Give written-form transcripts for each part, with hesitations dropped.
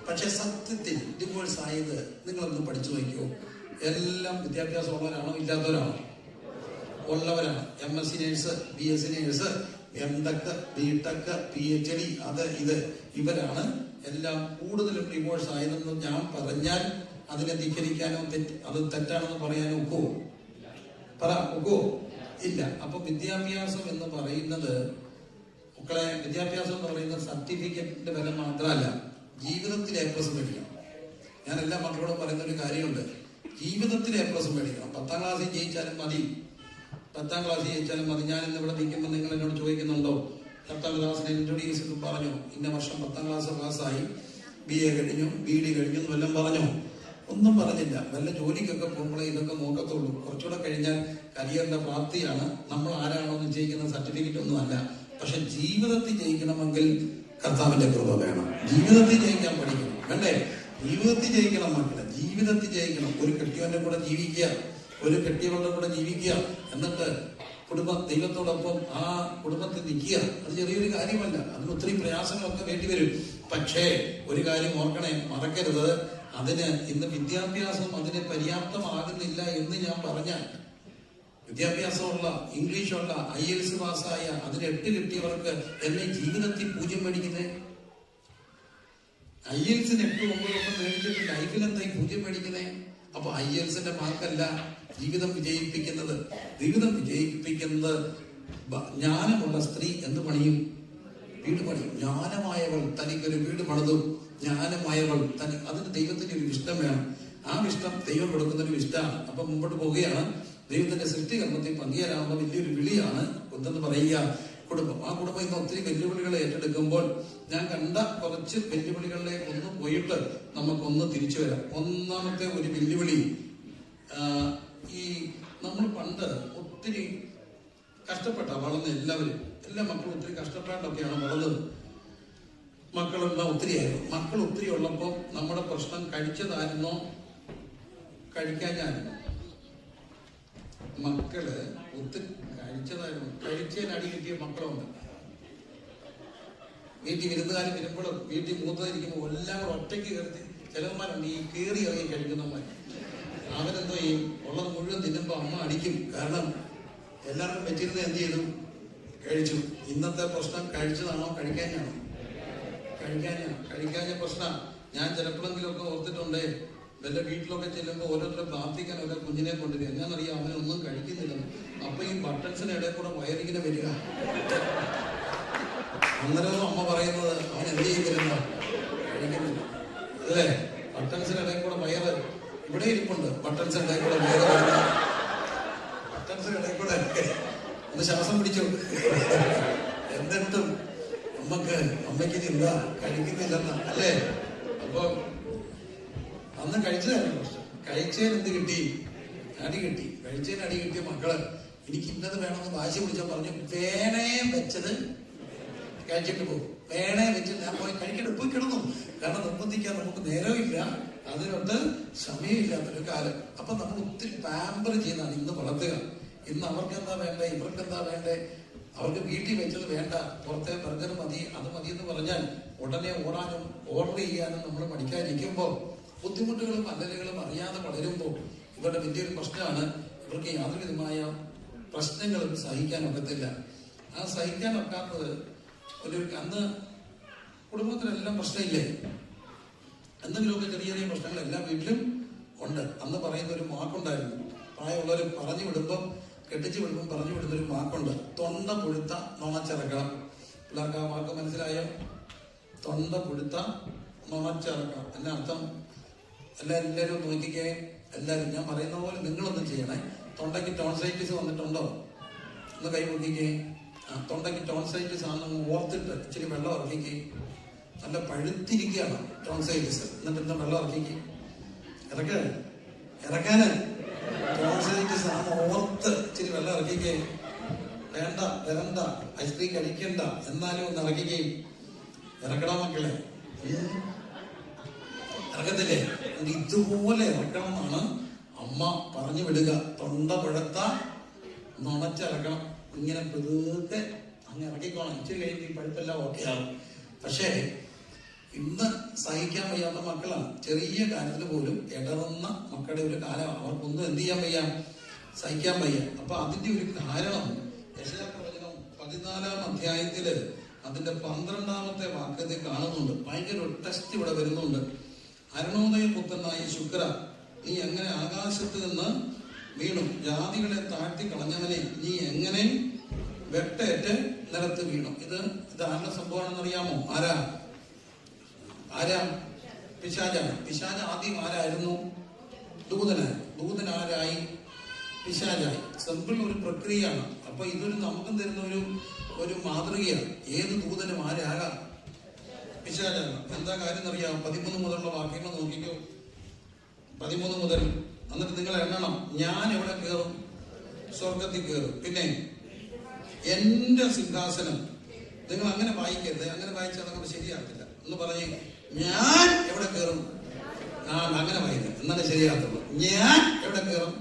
പക്ഷെ സത്യത്തിൽ ഡിവോഴ്സ് ആയത് നിങ്ങളൊന്ന് പഠിച്ചു നോക്കിയോ, എല്ലാം വിദ്യാഭ്യാസം ഉള്ളവരാണോ ഇല്ലാത്തവരാണോ? ഉള്ളവരാണ്. MSc nurse, BSc nurse, MTech, BTech, PhD, അത് ഇത്, ഇവരാണ് എല്ലാം കൂടുതലും ഡിവോഴ്സ് ആയതെന്ന് ഞാൻ പറഞ്ഞാൽ അതിനെ ധിക്കരിക്കാനോ അത് തെറ്റാണെന്ന് പറയാനോ ഒക്കുവോ? ഒക്കുവോ? ഇല്ല. അപ്പൊ വിദ്യാഭ്യാസം എന്ന് പറയുന്നത്, മക്കളെ, വിദ്യാഭ്യാസം എന്ന് പറയുന്നത് സർട്ടിഫിക്കറ്റിന്റെ ബലം മാത്രമല്ല, ജീവിതത്തിൽ A+ മേടിക്കണം. ഞാൻ എല്ലാ മക്കളോടും പറയുന്ന ഒരു കാര്യമുണ്ട്, ജീവിതത്തിൽ A+ മേടിക്കണം. 10ാം ക്ലാസ്സിൽ ജയിച്ചാലും മതി, 10ാം ക്ലാസ്സിൽ ജയിച്ചാലും മതി. ഞാൻ ഇന്ന് ഇവിടെ നിൽക്കുമ്പോൾ നിങ്ങൾ എന്നോട് ചോദിക്കുന്നുണ്ടോ, 10ാം ക്ലാസ്സിനെ ഇൻട്രൊഡ്യൂസ് ചെയ്ത് പറഞ്ഞു, ഇന്ന വർഷം 10ാം ക്ലാസ് പാസ്സായി, BA കഴിഞ്ഞു, BD കഴിഞ്ഞു എന്ന് വല്ലതും പറഞ്ഞോ? ഒന്നും പറഞ്ഞില്ല. വല്ല ജോലിക്കൊക്കെ പോകുമ്പോഴേ ഇതൊക്കെ നോക്കത്തുള്ളൂ. കുറച്ചുകൂടെ കഴിഞ്ഞാൽ കരിയറിന്റെ പ്രാപ്തിയാണ്. നമ്മൾ ആരാണോ നിശ്ചയിക്കുന്ന സർട്ടിഫിക്കറ്റ് ഒന്നും അല്ല. പക്ഷെ ജീവിതത്തിൽ ജയിക്കണമെങ്കിൽ കർത്താവിന്റെ കൃപ വേണം. ജീവിതത്തിൽ ജയിക്കാൻ പഠിക്കണം, വേണ്ടേ? ജീവിതത്തിൽ ജയിക്കണം മക്കളെ, ജീവിതത്തിൽ ജയിക്കണം. ഒരു കെട്ടിയവന്റെ കൂടെ ജീവിക്കുക, ഒരു കെട്ടിയവളുടെ കൂടെ ജീവിക്കുക, എന്നിട്ട് ദൈവത്തോടൊപ്പം ആ കുടുംബത്തിൽ നിൽക്കുക. അത് ചെറിയൊരു കാര്യമല്ല, അതിന് ഒത്തിരി പ്രയാസങ്ങളൊക്കെ വേണ്ടിവരും. പക്ഷേ ഒരു കാര്യം ഓർക്കണേ, മറക്കരുത്, അതിന് ഇന്ന് വിദ്യാഭ്യാസം അതിന് പര്യാപ്തമാകുന്നില്ല എന്ന് ഞാൻ പറഞ്ഞാൽ, വിദ്യാഭ്യാസമുള്ള, ഇംഗ്ലീഷുള്ള, IELTS പാസ്സായ, അതിന് 8 കിട്ടിയവർക്ക് എന്നെ ജീവിതത്തിൽ 0 മേടിക്കുന്നത്? IELTSന് 8, 9 ഒന്നും മേടിച്ചിട്ട് ലൈഫിൽ എന്തായി 0 മേടിക്കുന്നത്? അപ്പൊ IELTSന്റെ മാർക്കല്ല ജീവിതം വിജയിപ്പിക്കുന്നത്. ജീവിതം വിജയിപ്പിക്കുന്നത് ജ്ഞാനമുള്ള സ്ത്രീ എന്ത് പണിയും? വീട് പണിയും. ജ്ഞാനമായവൾ തനിക്കൊരു വീട് പണിതു. ജ്ഞാനമായവൾ അതിന് ദൈവത്തിന്റെ ഒരു ഇഷ്ടം വേണം. ആ ഇഷ്ടം ദൈവം കൊടുക്കുന്ന ഒരു ഇഷ്ടമാണ്. അപ്പൊ മുമ്പോട്ട് പോവുകയാണ്. ദൈവത്തിന്റെ സൃഷ്ടികർമ്മത്തിൽ പങ്കുചേരാവുന്ന വലിയൊരു വിളിയാണ് എന്തെന്ന് പറയുക, കുടുംബം. ആ കുടുംബം ഇന്ന് ഒത്തിരി വെല്ലുവിളികളെ ഏറ്റെടുക്കുമ്പോൾ ഞാൻ കണ്ട കുറച്ച് വെല്ലുവിളികളിലേക്ക് ഒന്ന് പോയിട്ട് നമുക്കൊന്ന് തിരിച്ചു വരാം. ഒന്നാമത്തെ ഒരു വെല്ലുവിളി, ഈ നമ്മൾ പണ്ട് ഒത്തിരി കഷ്ടപ്പെട്ട വളർന്ന എല്ലാ മക്കളും ഒത്തിരി കഷ്ടപ്പെട്ടാണ്ടൊക്കെയാണ് വളർന്നത്. മക്കളെല്ലാം ഒത്തിരിയായിരുന്നു. മക്കൾ ഒത്തിരി ഉള്ളപ്പോൾ നമ്മുടെ പ്രശ്നം കഴിച്ചതായിരുന്നോ കഴിക്കാഞ്ഞായിരുന്നോ? മക്കള് ഒത്തിരി കഴിച്ചതായിരുന്നു. കഴിച്ചതിന് അടി കിട്ടിയ മക്കളുണ്ട്. വീട്ടിൽ വിരുന്നുകാരും വരുമ്പോഴും വീട്ടിൽ മൂത്തതിരിക്കുമ്പോൾ എല്ലാം കൂടെ ഒറ്റയ്ക്ക് കയറി ചിലവന്മാരുണ്ട്, ഈ കയറി ഇറങ്ങി കഴിക്കുന്നവന്മാർ. അവരെന്തോ ഈ ഉള്ളത് മുഴുവൻ തിന്നുമ്പോൾ അമ്മ അടിക്കും. കാരണം എല്ലാവർക്കും പറ്റിയിരുന്നത് എന്ത് ചെയ്തു? കഴിച്ചു. ഇന്നത്തെ പ്രശ്നം കഴിച്ചതാണോ കഴിക്കാനാണോ? കഴിക്കാഞ്ഞ പ്രശ്നം. ഞാൻ ചിലപ്പോഴെങ്കിലുമൊക്കെ ഓർത്തിട്ടുണ്ട്, വല്ല വീട്ടിലൊക്കെ ചെല്ലുമ്പോൾ ഓരോരുത്തരെ പ്രാർത്ഥിക്കാൻ ഓരോ കുഞ്ഞിനെ കൊണ്ടുവരിക. എന്നാന്നറിയാം, അവനൊന്നും കഴിക്കുന്നില്ലെന്ന്. അപ്പൊ ഈ ബട്ടൺസിന് ഇടയിൽ കൂടെ വയറിങ്ങനെ വരിക. അന്നേരം അമ്മ പറയുന്നത് അവൻ എന്ത് ചെയ്യുന്നില്ല, കഴിക്കുന്നില്ല, അല്ലേ? ബട്ടൺസിന് ഇടയിൽ കൂടെ വയറ് ഇവിടെ ഇരിപ്പുണ്ട്. ബട്ടൺസിന് ഇടയിൽ കൂടെ വയറ് വരുന്ന, ബട്ടൺസിന് ഇടയിൽ കൂടെ ഒന്ന് ശ്വാസം പിടിച്ചു. എന്നിട്ടും അമ്മയ്ക്ക് ചിന്ത കഴിക്കുന്നില്ലെന്ന, അല്ലേ? അപ്പൊ അന്ന് കഴിച്ചതായിരുന്നു പ്രശ്നം. കഴിച്ചതിന് എന്ത് കിട്ടി? അടി കിട്ടി. കഴിച്ചതിന് അടി കിട്ടിയ മക്കള് എനിക്ക് ഇന്നത് വേണമെന്ന് വാശി പിടിച്ചാൽ പറഞ്ഞു, വേണയം വെച്ചത് കഴിച്ചിട്ട് പോകും. വേണേ വെച്ചിട്ട് ഞാൻ പോയി കഴിക്കട്ടെ, പോയി കിടന്നു. കാരണം നിർബന്ധിക്കാൻ നമുക്ക് നേരമില്ല, അതിനൊട്ട് സമയമില്ലാത്തൊരു കാലം. അപ്പൊ നമ്മൾ ഒത്തിരി പാമ്പർ ചെയ്താണ് ഇന്ന് വളർത്തുക. ഇന്ന് അവർക്ക് എന്താ വേണ്ടേ, ഇവർക്ക് എന്താ വേണ്ടേ, അവർക്ക് വീട്ടിൽ വെച്ചത് വേണ്ട, പുറത്തെ ബർഗർ മതി, അത് മതി എന്ന് പറഞ്ഞാൽ ഉടനെ ഓടാനും ഓർഡർ ചെയ്യാനും നമ്മൾ പഠിക്കാതിരിക്കുമ്പോൾ ബുദ്ധിമുട്ടുകളും അല്ലലുകളും അറിയാതെ വളരുമ്പോൾ ഇവരുടെ വലിയൊരു പ്രശ്നമാണ്, ഇവർക്ക് യാതൊരു വിധമായ പ്രശ്നങ്ങളും സഹിക്കാനൊക്കത്തില്ല. ആ സഹിക്കാനൊക്കാത്തത് ഒരു അന്ന് കുടുംബത്തിലെല്ലാം പ്രശ്നമില്ലേ? എന്തെങ്കിലുമൊക്കെ ചെറിയ ചെറിയ പ്രശ്നങ്ങൾ എല്ലാ വീട്ടിലും ഉണ്ട്. അന്ന് പറയുന്ന ഒരു വാക്കുണ്ടായിരുന്നു, പ്രായമുള്ളവർ പറഞ്ഞു വിടുമ്പം, കെട്ടിച്ചു വിടുമ്പം പറഞ്ഞു വിടുന്നൊരു വാക്കുണ്ട്, തൊണ്ട പുഴുത്ത നുണച്ചിറക്കണം. പിള്ളേർക്ക് ആ വാക്ക് മനസ്സിലായോ? തൊണ്ട പുഴുത്ത നുണച്ചിറക്കണം. എന്നാ അർത്ഥം? എല്ലാവരും നോക്കിക്കേ, എല്ലാവരും ഞാൻ പറയുന്ന പോലെ നിങ്ങളൊന്നും ചെയ്യണേ. തൊണ്ടയ്ക്ക് ടോൺസൈറ്റിസ് വന്നിട്ടുണ്ടോ? ഒന്ന് കൈ നോക്കിക്കേ. തൊണ്ടയ്ക്ക് ടോൺസൈറ്റിസ് ആണെന്ന് ഓർത്തിട്ട് ഇച്ചിരി വെള്ളം ഇറക്കിക്കേ. നല്ല പഴുത്തിരിക്കുകയാണ് ടോൺസൈറ്റിസ്, എന്നിട്ട് എന്താ വെള്ളം ഇറക്കിക്കേ. ഇറക്കാന് ടോൺസൈറ്റിസ് ആണെന്ന് ഓർത്ത് ഇച്ചിരി വെള്ളം ഇറക്കിക്കേ. വേണ്ട, വരണ്ട, ഐസ്ക്രീം കഴിക്കണ്ട, എന്നാലും ഒന്ന് ഇറക്കിക്കേ. ഇറക്കടാ മക്കളെ, ഇറക്കത്തില്ലേ? ഇതുപോലെ ഇറക്കണം എന്നാണ് അമ്മ പറഞ്ഞു വിടുക. തൊണ്ട പുഴത്ത നുണച്ചിറക്കണം. ഇങ്ങനെ പെതുക്കെ അങ്ങ് ഇറക്കിക്കോണം. ഇച്ചിരി കഴിയുമ്പോൾ ഈ പഴുപ്പെല്ലാം ഓക്കെ ആവും. പക്ഷേ ഇന്ന് സഹിക്കാൻ വയ്യാത്ത മക്കളാണ്. ചെറിയ കാര്യത്തിന് പോലും ഇടറുന്ന മക്കളുടെ ഒരു കാലം. അവർക്കൊന്നും എന്ത് ചെയ്യാൻ വയ്യ, സഹിക്കാൻ വയ്യ. അപ്പൊ അതിന്റെ ഒരു കാരണം യെശയ്യാപ്രവചനം 14-ാം അധ്യായത്തില് അതിന്റെ 12-ാമത്തെ വാക്യത്തിൽ കാണുന്നുണ്ട്. ഭയങ്കര ഒരു ടെസ്റ്റ് ഇവിടെ വരുന്നുണ്ട്. അരുണോദയ പുത്രനായ ശുക്ര, നീ എങ്ങനെ ആകാശത്ത് നിന്ന് വീണു? ജാതികളെ താഴ്ത്തി കളഞ്ഞവനെ, നീ എങ്ങനെ വെട്ടേറ്റ് നിലത്ത് വീണു? ഇത് ആരുടെ സംഭവമാണെന്ന് അറിയാമോ? ആരാ? പിശാചാണ്. പിശാച് ആദ്യം ആരായിരുന്നു? ദൂതൻ ആരായി? പിശാചായി. സിമ്പിൾ ഒരു പ്രക്രിയയാണ്. അപ്പൊ ഇതൊരു നമുക്കും തരുന്ന ഒരു മാതൃകയാണ്. ഏത് ദൂതനും ആരാകാം? പിശാചാണ്. എന്താ കാര്യം എന്നറിയാം? 13 മുതലുള്ള വാക്യങ്ങൾ നോക്കിക്കോ. 13 മുതൽ. എന്നിട്ട് നിങ്ങൾ എണ്ണണം. ഞാൻ എവിടെ കയറും? സ്വർഗത്തിൽ കയറും. പിന്നെ എന്റെ സിംഹാസനം. നിങ്ങൾ അങ്ങനെ വായിക്കരുത്. അങ്ങനെ വായിച്ചാൽ നമുക്ക് ശരിയാകത്തില്ല. എന്ന് പറഞ്ഞ് ഞാൻ എവിടെ കയറും? അങ്ങനെ വായിക്കും, എന്നാലും ശരിയാകത്തുള്ളൂ. ഞാൻ എവിടെ കയറും?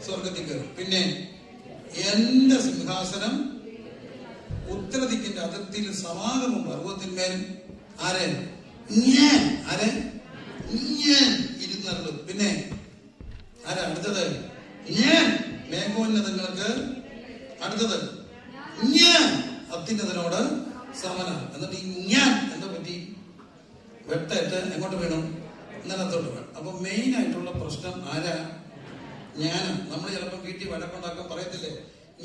സ്വർഗത്തിൽ കയറും. പിന്നെ എന്റെ സിംഹാസനം ഉത്തരദിക്കിന്റെ അതിർത്തിയിൽ സമാഗമം പർവ്വത്തിന്മേൽ ഞാൻ ഇരുന്നരുളും. പിന്നെ അടുത്തത്? ഞാൻ മേഘോന്നതങ്ങൾക്ക്. അടുത്തത് ഞാൻ അത്യുന്നതനോട് സമന. എന്നിട്ട് ഈ ഞാൻ എന്താ പറ്റി? വെട്ടേറ്റ് എങ്ങോട്ട് വീണു? നിലത്തോട്ട് വീണു. അപ്പൊ മെയിൻ ആയിട്ടുള്ള പ്രശ്നം ആരാ? ഞാൻ. നമ്മൾ ചിലപ്പോൾ വീട്ടിൽ വഴക്കുണ്ടാക്കാൻ പറയത്തില്ലേ,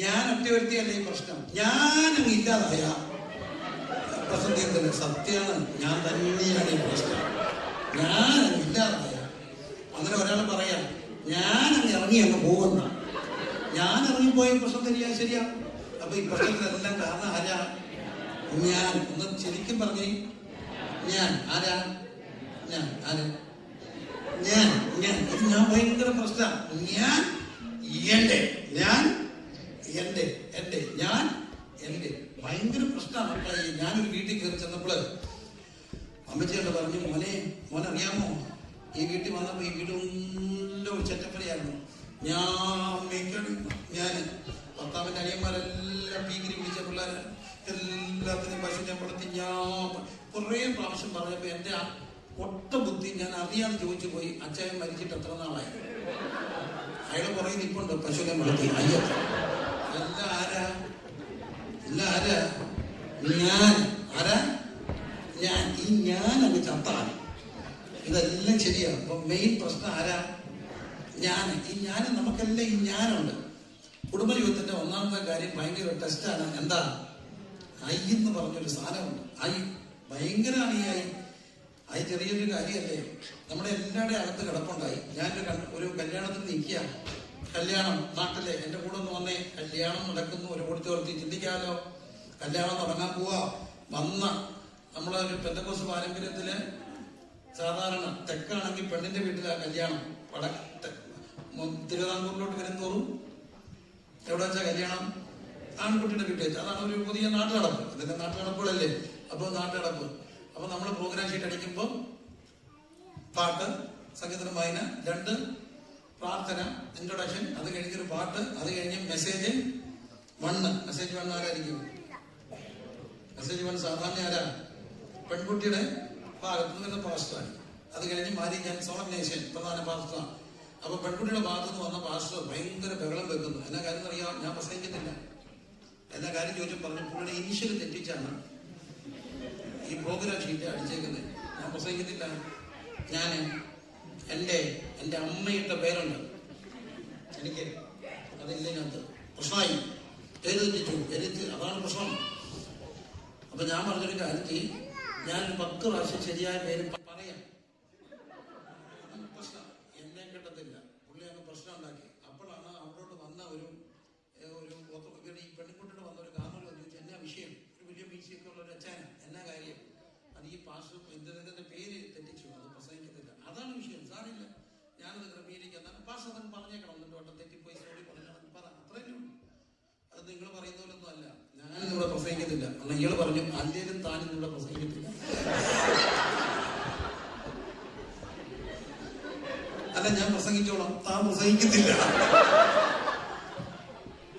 ഞാൻ ഒറ്റ വ്യക്തിയല്ലേ ഈ പ്രശ്നം, ഞാൻ ഇല്ലാതായ പ്രശ്നം തീർത്തില്ല. സത്യമാണ്, ഞാൻ തന്നെയാണ് ഈ പ്രശ്നം. ഞാൻ ഇല്ലാതായ അങ്ങനെ ഒരാൾ പറയാം, ഞാൻ ഇറങ്ങി അങ്ങ് പോകുന്ന, ഞാൻ ഇറങ്ങിപ്പോയ പ്രശ്നം തന്നെയാ. ശരിയാ. അപ്പൊ ഈ പ്രശ്നത്തിനെല്ലാം കാരണം ആരാ? ഞാൻ. ഒന്ന് ശരിക്കും പറഞ്ഞേ, ഞാൻ ആരാ? ഞാൻ ഭയങ്കര പ്രശ്ന. ഞാൻ ഭയങ്കര പ്രശ്നമാണ്. ഞാനൊരു വീട്ടിൽ കയറി ചെന്നപ്പോള് അമ്മച്ചിയോട് പറഞ്ഞു, മോനെ അറിയാമോ, ഈ വീട്ടിൽ വന്നപ്പോ ഈ വീട് ഒരു ചെറ്റപ്പടിയായിരുന്നു. ഞാൻ ഭർത്താവിന്റെ അനിയന്മാരെല്ലാം പീക്കിരി പിടിച്ച പിള്ളേരെ എല്ലാത്തിനും പശുവിനെ വളർത്തി ഞാൻ കുറെ പ്രാവശ്യം പറഞ്ഞപ്പോ എന്റെ ഒട്ട ബുദ്ധി ഞാൻ അറിയാതെ ചോദിച്ചു പോയി, അച്ചായൻ മരിച്ചിട്ട് എത്ര നാളായി? അയാള് പുറകെ നിൽപ്പുണ്ട്, പശുവിനെ വളർത്തി. അയ്യോ, ഞാൻ അങ്ങ് ചത്താണ്. ഇതെല്ലാം ശരിയാണ്. അപ്പൊ മെയിൻ പ്രശ്നം ആരാ? ഞാൻ. ഈ ഞാൻ നമുക്കെല്ലാം ഈ ഞാനുണ്ട്. കുടുംബജീവിതത്തിന്റെ ഒന്നാമത്തെ കാര്യം ഭയങ്കര ടെസ്റ്റാണ്. എന്താ? ഐ എന്ന് പറഞ്ഞൊരു സാധനമുണ്ട്. ഭയങ്കരമാണ് ഈ ഐ. ചെറിയൊരു കാര്യമല്ലേ, നമ്മുടെ എല്ലാവരുടെയും അകത്ത് കിടപ്പുണ്ടായി. ഞാനൊരു കല്യാണത്തിന് നിൽക്കുക. കല്യാണം നാട്ടിലെ എൻ്റെ കൂടെ ഒന്ന് വന്നേ. കല്യാണം നടക്കുന്നു, ഒരു കൊടുത്തോർത്തി. ചിന്തിക്കാമല്ലോ, കല്യാണം തുടങ്ങാൻ പോവാ. നമ്മളൊരു പെന്തക്കോസ്ത് പാരമ്പര്യത്തില് സാധാരണ തെക്കാണെങ്കിൽ പെണ്ണിന്റെ വീട്ടിലാ കല്യാണം. തിരുവിതാംകൂറിലോട്ട് വരുന്നോറും എവിടെ വെച്ചാ കല്യാണം? ആൺകുട്ടിയുടെ വീട്ടിൽ വെച്ച്. അതാണ് ഒരു പുതിയ നാട്ടുനടപ്പ്. ഇതൊക്കെ നാട്ടുനടപ്പുകളല്ലേ. അപ്പൊ നാട്ടുനടപ്പ്. അപ്പൊ നമ്മൾ പ്രോഗ്രാം ഷീറ്റ് അടിക്കുമ്പോൾ പാട്ട്, സംഗീതം, വായന, 2 പ്രാർത്ഥന, ഇൻട്രൊഡക്ഷൻ, അത് കഴിഞ്ഞൊരു പാട്ട്, അത് കഴിഞ്ഞ് മെസ്സേജ് 1 ആരായിരിക്കും? മെസ്സേജ് 1 സാധാരണ ആരാ? പെൺകുട്ടിയുടെ ഭാഗത്ത് നിന്ന് പാസ്റ്ററാണ്. അത് കഴിഞ്ഞ് ഞാൻ സോളംനേഷൻ പ്രധാന പാസ്റ്ററാണ്. അപ്പൊ പെൺകുട്ടിയുടെ ഭാഗത്ത് നിന്ന് വന്ന പാസ്റ്റർ ഭയങ്കര ബഹളം വെക്കുന്നു. എന്നാ കാര്യം അറിയാം? ഞാൻ പ്രസംഗിക്കുന്നില്ല. എന്നാ കാര്യം ചോദിച്ചു പറഞ്ഞു, പുള്ളിയുടെ ഇനിഷ്യൽ തെറ്റിച്ചാണ് ഈ പ്രോഗ്രാം ഷീറ്റ് അടിച്ചേക്കുന്നത്. ഞാൻ പ്രസംഗിക്കുന്നില്ല. ഞാൻ എൻ്റെ അമ്മയുടെ പേരുണ്ട്, എനിക്ക് അതില്ലതിനകത്ത് പ്രശ്നമായി. പേര് തെറ്റിച്ചു. അതാണ് പ്രശ്നം. അപ്പൊ ഞാൻ പറഞ്ഞൊരു കാര്യം ചെയ്യും, ഞാനൊരു 10 പ്രാവശ്യം ശരിയായ പേര് പറയാം. പ്രശ്നം എന്നെ കിട്ടത്തില്ല. പുള്ളി അങ്ങ് പ്രശ്നം ഉണ്ടാക്കി. അപ്പോഴാണ് അവരോട് വന്ന ഈ പെൺകുട്ടിയുടെ വന്ന ഒരു കാരണം ചോദിച്ചു, എന്നാ വിഷയം? ഒരു വലിയ മീശയൊക്കെ ഉള്ള ഒരു അച്ഛന, എന്നാ കാര്യം? അത് ഈ പാസ്റ്റർ ഇദ്ദേഹത്തിന്റെ പേര് തെറ്റിച്ചു, അത് പ്രസംഗിക്കത്തില്ല. അതാണ് വിഷയം. സാറില്ല, ഞാനത് ക്രമീകരിക്കാൻ പാസ്റ്റർ തന്നെ പറഞ്ഞേക്കണം. 2 വട്ടം തെറ്റിപ്പോയി സോറി പറഞ്ഞാൽ പറ, അത്രയല്ലേ ഉള്ളൂ. അത് നിങ്ങൾ പറയുന്ന പോലൊന്നും അല്ല. ഞാനിന്നിവിടെ പ്രസംഗിക്കത്തില്ല. എന്നാൽ ഇയാൾ പറഞ്ഞു, അല്ലേലും താനിന്നിവിടെ പ്രസംഗിക്കത്തില്ല. അല്ല, ഞാൻ പ്രസംഗിച്ചോളാം, താൻ പ്രസംഗിക്കത്തില്ല.